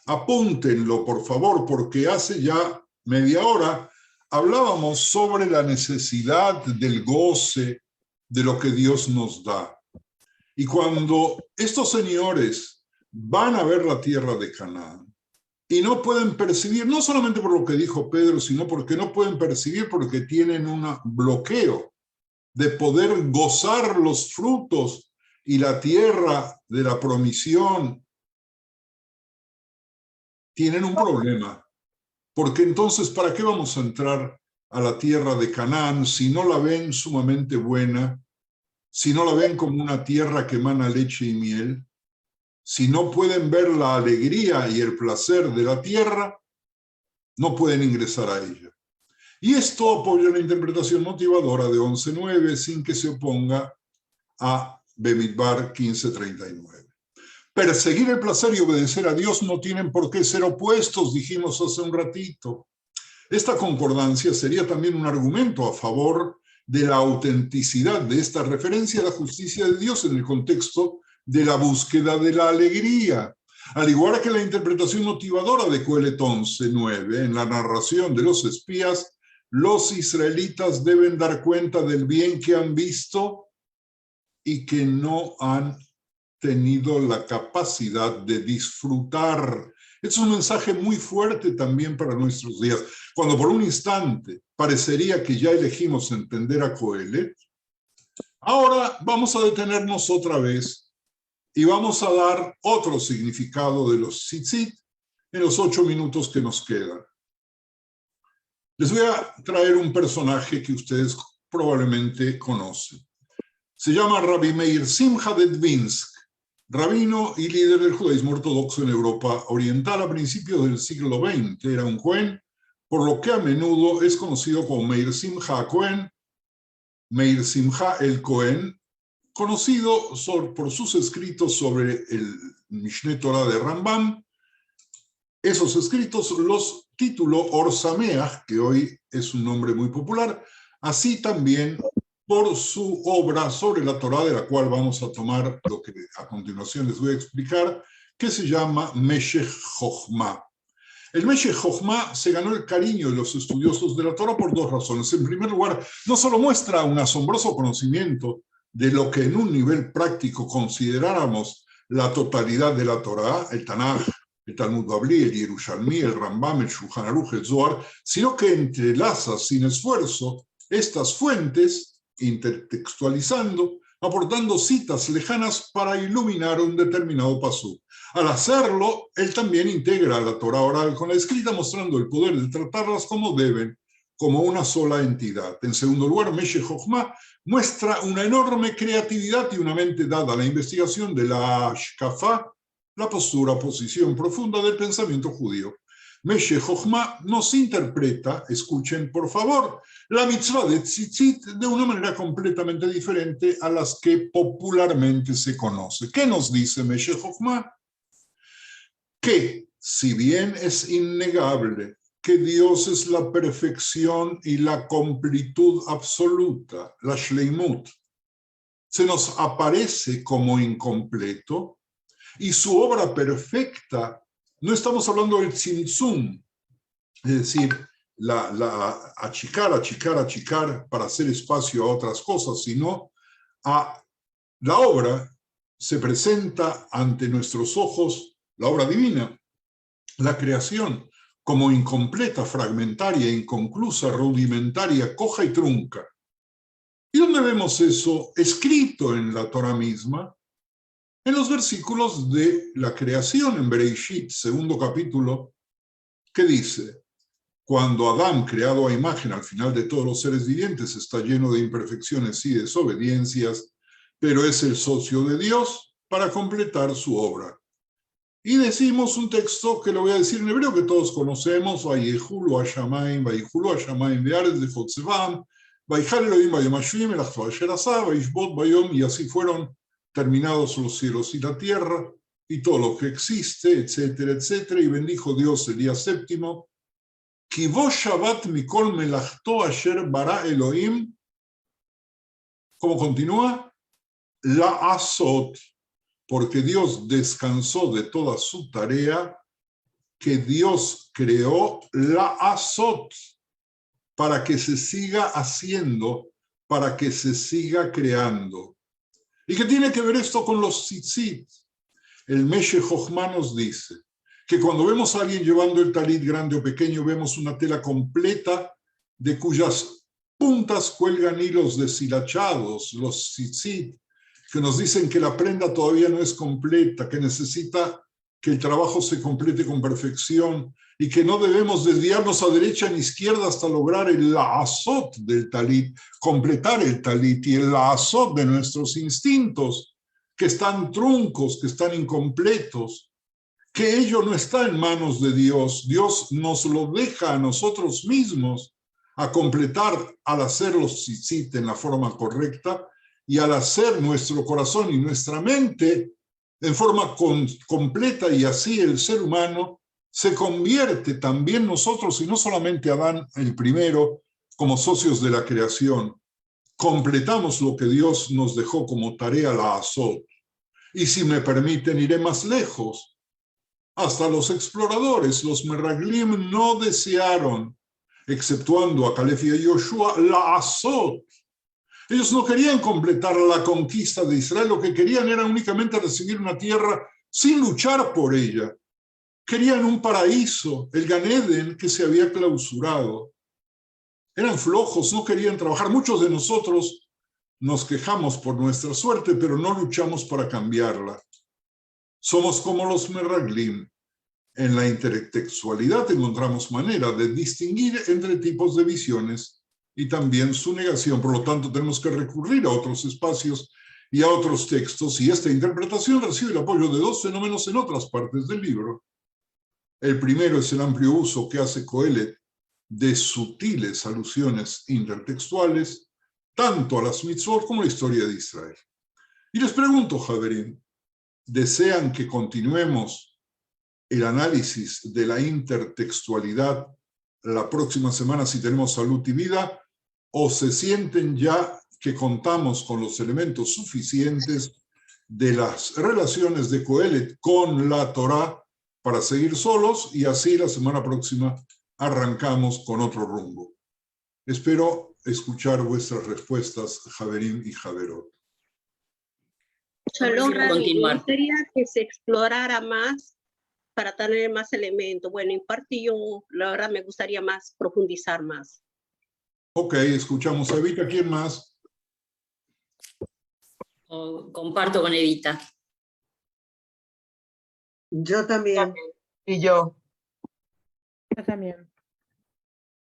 Apúntenlo, por favor, porque hace ya media hora hablábamos sobre la necesidad del goce de lo que Dios nos da. Y cuando estos señores van a ver la tierra de Canaán y no pueden percibir, no solamente por lo que dijo Pedro, sino porque no pueden percibir porque tienen un bloqueo de poder gozar los frutos y la tierra de la promisión, tienen un problema. Porque entonces, ¿para qué vamos a entrar a la tierra de Canaán si no la ven sumamente buena, si no la ven como una tierra que emana leche y miel, si no pueden ver la alegría y el placer de la tierra, no pueden ingresar a ella? Y esto apoya la interpretación motivadora de 11:9 sin que se oponga a Bemidbar 15:39. Perseguir el placer y obedecer a Dios no tienen por qué ser opuestos, dijimos hace un ratito. Esta concordancia sería también un argumento a favor de la autenticidad de esta referencia a la justicia de Dios en el contexto de la búsqueda de la alegría. Al igual que la interpretación motivadora de Coelet 11:9, en la narración de los espías, los israelitas deben dar cuenta del bien que han visto y que no han tenido la capacidad de disfrutar. Es un mensaje muy fuerte también para nuestros días. Cuando por un instante parecería que ya elegimos entender a Coelet, ahora vamos a detenernos otra vez y vamos a dar otro significado de los tzitzit en los 8 minutos que nos quedan. Les voy a traer un personaje que ustedes probablemente conocen. Se llama Rabbi Meir Simcha de Dvinsk, rabino y líder del judaísmo ortodoxo en Europa Oriental a principios del siglo XX. Era un Cohen, por lo que a menudo es conocido como Meir Simcha Cohen, Meir Simcha el Cohen, conocido por sus escritos sobre el Mishneh Torah de Rambam. Esos escritos los tituló Or Sameach, que hoy es un nombre muy popular, así también por su obra sobre la Torá, de la cual vamos a tomar lo que a continuación les voy a explicar, que se llama Meshech Chochmah. El Meshech Chochmah se ganó el cariño de los estudiosos de la Torá por 2 razones. En primer lugar, no solo muestra un asombroso conocimiento de lo que en un nivel práctico consideráramos la totalidad de la Torá, el Tanaj, el Talmud Babli, el Yerushalmi, el Rambam, el Shulchan Aruch, el Zohar, sino que entrelaza sin esfuerzo estas fuentes, intertextualizando, aportando citas lejanas para iluminar un determinado pasú. Al hacerlo, él también integra la Torá oral con la escrita, mostrando el poder de tratarlas como deben, como una sola entidad. En segundo lugar, Meshech Chochmah muestra una enorme creatividad y una mente dada a la investigación de la Ashkafá, la postura, posición profunda del pensamiento judío. Meshech Chochmah nos interpreta, escuchen por favor, la mitzvah de tzitzit de una manera completamente diferente a las que popularmente se conoce. ¿Qué nos dice Meshech Chochmah? Que, si bien es innegable que Dios es la perfección y la completud absoluta, la shleimut, se nos aparece como incompleto, y su obra perfecta, no estamos hablando del tzimtzum, es decir, achicar para hacer espacio a otras cosas, sino la obra se presenta ante nuestros ojos, la obra divina, la creación, como incompleta, fragmentaria, inconclusa, rudimentaria, coja y trunca. ¿Y dónde vemos eso escrito en la Torah misma? En los versículos de la creación, en Bereishit, 2º capítulo, que dice: cuando Adán, creado a imagen al final de todos los seres vivientes, está lleno de imperfecciones y desobediencias, pero es el socio de Dios para completar su obra. Y decimos un texto que lo voy a decir en hebreo que todos conocemos, Vayehulu Hashamayim, Vayehulu Hashamayim Be'aretz Lefotzevam, Vayihal Elohim Bayom Hashvim, Elachto Asher Asah, Vayishbot Bayom, y así fueron terminados los cielos y la tierra, y todo lo que existe, etcétera, etcétera, y bendijo Dios el día séptimo, Ki bo Shabbat mikol melachto asher bara Elohim, ¿cómo continúa? La azot, porque Dios descansó de toda su tarea, que Dios creó la azot, para que se siga haciendo, para que se siga creando. ¿Y qué tiene que ver esto con los tzitzit? El Meshe Jochma nos dice que cuando vemos a alguien llevando el talit grande o pequeño, vemos una tela completa de cuyas puntas cuelgan hilos deshilachados, los tzitzit, que nos dicen que la prenda todavía no es completa, que necesita que el trabajo se complete con perfección y que no debemos desviarnos a derecha ni izquierda hasta lograr el la'asot del talit, completar el talit y el la'asot de nuestros instintos, que están truncos, que están incompletos, que ello no está en manos de Dios. Dios nos lo deja a nosotros mismos a completar al hacer los tzitzit en la forma correcta y al hacer nuestro corazón y nuestra mente en forma completa, y así el ser humano se convierte también nosotros, y no solamente Adán el primero, como socios de la creación. Completamos lo que Dios nos dejó como tarea, la azot. Y si me permiten, iré más lejos. Hasta los exploradores, los meraglim, no desearon, exceptuando a Caleb y a Yoshua, la azot. Ellos no querían completar la conquista de Israel, lo que querían era únicamente recibir una tierra sin luchar por ella. Querían un paraíso, el Gan Eden, que se había clausurado. Eran flojos, no querían trabajar. Muchos de nosotros nos quejamos por nuestra suerte, pero no luchamos para cambiarla. Somos como los meraglim. En la intertextualidad encontramos manera de distinguir entre tipos de visiones y también su negación. Por lo tanto, tenemos que recurrir a otros espacios y a otros textos, y esta interpretación recibe el apoyo de dos fenómenos en otras partes del libro. El primero es el amplio uso que hace Kohelet de sutiles alusiones intertextuales, tanto a las mitzvot como a la historia de Israel. Y les pregunto, Javerim, ¿desean que continuemos el análisis de la intertextualidad la próxima semana si tenemos salud y vida, o se sienten ya que contamos con los elementos suficientes de las relaciones de Kohelet con la Torá para seguir solos, y así la semana próxima arrancamos con otro rumbo? Espero escuchar vuestras respuestas, Javerim y Javerot. Shalom, Rabbi. Me Continuar. gustaría que se explorara más para tener más elementos. Bueno, en parte yo, la verdad, me gustaría más profundizar más. Ok, escuchamos a Evita. ¿Quién más? Comparto con Evita. Yo también. Y yo. Yo también.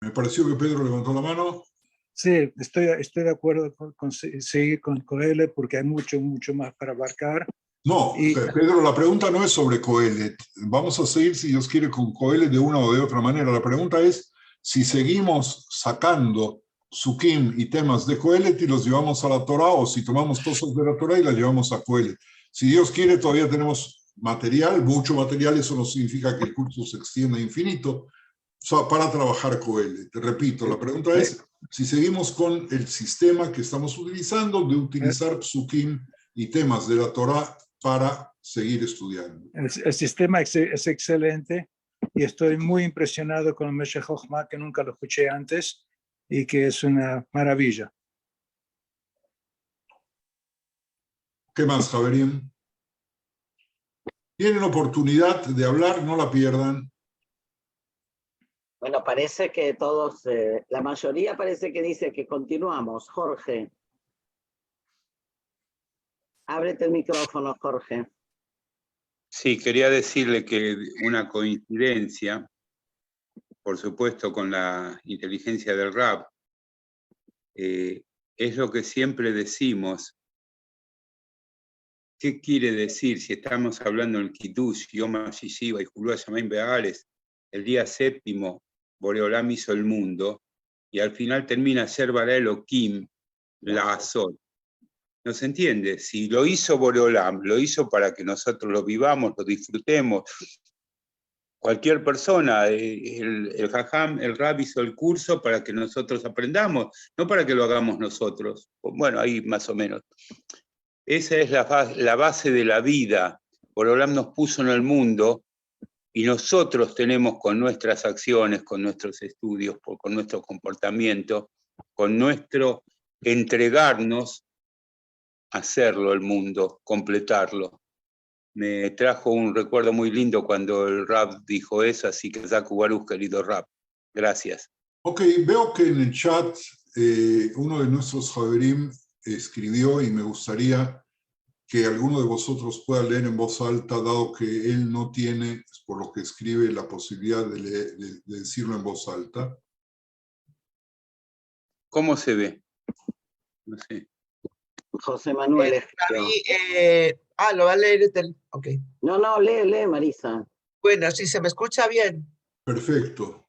Me pareció que Pedro levantó la mano. Sí, estoy de acuerdo con seguir con Kohelet porque hay mucho más para abarcar. No, Y- Pedro, la pregunta no es sobre Kohelet. Vamos a seguir, si Dios quiere, con Kohelet de una o de otra manera. La pregunta es si seguimos sacando Sukim y temas de Kohelet y los llevamos a la Torah, o si tomamos cosas de la Torah y las llevamos a Kohelet. Si Dios quiere, todavía tenemos material, mucho material. Eso no significa que el curso se extienda infinito, para trabajar Kohelet. Repito, la pregunta es si seguimos con el sistema que estamos utilizando de utilizar Psukim y temas de la Torah para seguir estudiando. El sistema es excelente y estoy muy impresionado con el Meshe Jochma, que nunca lo escuché antes y que es una maravilla. ¿Qué más, Javerín? Tienen oportunidad de hablar, no la pierdan. Bueno, parece que todos, la mayoría parece que dice que continuamos. Jorge. Ábrete el micrófono, Jorge. Sí, quería decirle que una coincidencia, por supuesto con la inteligencia del Rab, es lo que siempre decimos ¿Qué quiere decir si estamos hablando en el Kiddush, Yom HaShishi, y Julua Shamaim Be'aretz, el día séptimo, Boreolam hizo el mundo, y al final termina Asher Bara Elohim, la Azot. ¿No se entiende? Si lo hizo Boreolam, lo hizo para que nosotros lo vivamos, lo disfrutemos. Cualquier persona, el Jajam, el Rab hizo el curso para que nosotros aprendamos, no para que lo hagamos nosotros. Bueno, ahí más o menos. Esa es la base de la vida. Boreolam nos puso en el mundo y nosotros tenemos con nuestras acciones, con nuestros estudios, con nuestro comportamiento, con nuestro entregarnos, hacerlo el mundo, completarlo. Me trajo un recuerdo muy lindo cuando el Rab dijo eso, así que Zaku Baruch, querido Rab. Gracias. Ok, veo que en el chat uno de nuestros Javerim escribió y me gustaría que alguno de vosotros pueda leer en voz alta, dado que él no tiene, por lo que escribe, la posibilidad de decirlo en voz alta. ¿Cómo se ve? No sé. José Manuel escribió. Lo va a leer. Ok. No, lee, Marisa. Bueno, si se me escucha bien. Perfecto.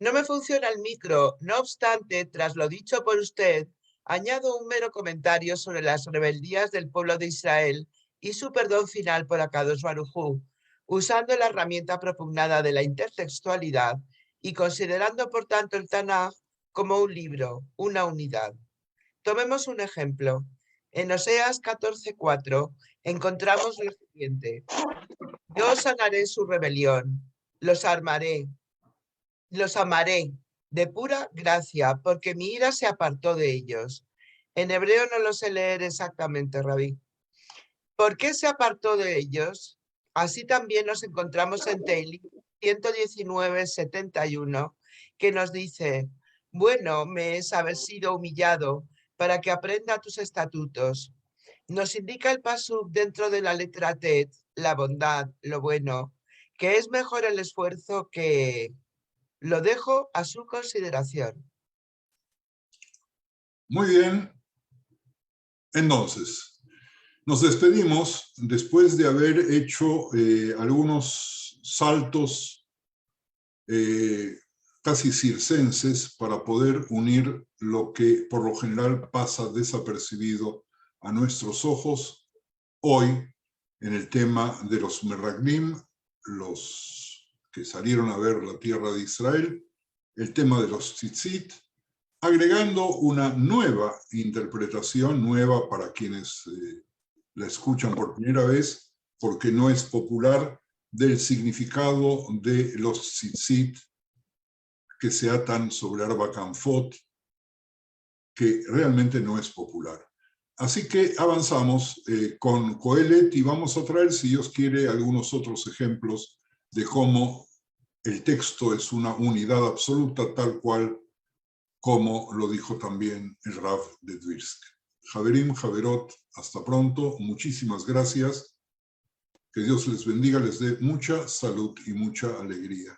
No me funciona el micro. No obstante, tras lo dicho por usted, añado un mero comentario sobre las rebeldías del pueblo de Israel y su perdón final por Akadosh Baruj Hu, usando la herramienta propugnada de la intertextualidad y considerando, por tanto, el Tanaj como un libro, una unidad. Tomemos un ejemplo. En Oseas 14:4 encontramos lo siguiente. Yo sanaré su rebelión, los amaré de pura gracia, porque mi ira se apartó de ellos. En hebreo no lo sé leer exactamente, Rabí. ¿Por qué se apartó de ellos? Así también nos encontramos en Teilim 119:71, que nos dice, bueno me es haber sido humillado para que aprenda tus estatutos. Nos indica el pasuk dentro de la letra Tet, la bondad, lo bueno, que es mejor el esfuerzo que lo dejo a su consideración. Muy bien. Entonces, nos despedimos después de haber hecho algunos saltos casi circenses para poder unir lo que por lo general pasa desapercibido a nuestros ojos hoy en el tema de los Meraglim, los que salieron a ver la tierra de Israel, el tema de los Tzitzit, agregando una nueva interpretación, nueva para quienes la escuchan por primera vez, porque no es popular, del significado de los Tzitzit que se atan sobre Arba Kanfot, que realmente no es popular. Así que avanzamos con Coelet y vamos a traer, si Dios quiere, algunos otros ejemplos de cómo el texto es una unidad absoluta, tal cual como lo dijo también el Rav de Tvirsk. Javerim, Javerot, hasta pronto, muchísimas gracias. Que Dios les bendiga, les dé mucha salud y mucha alegría.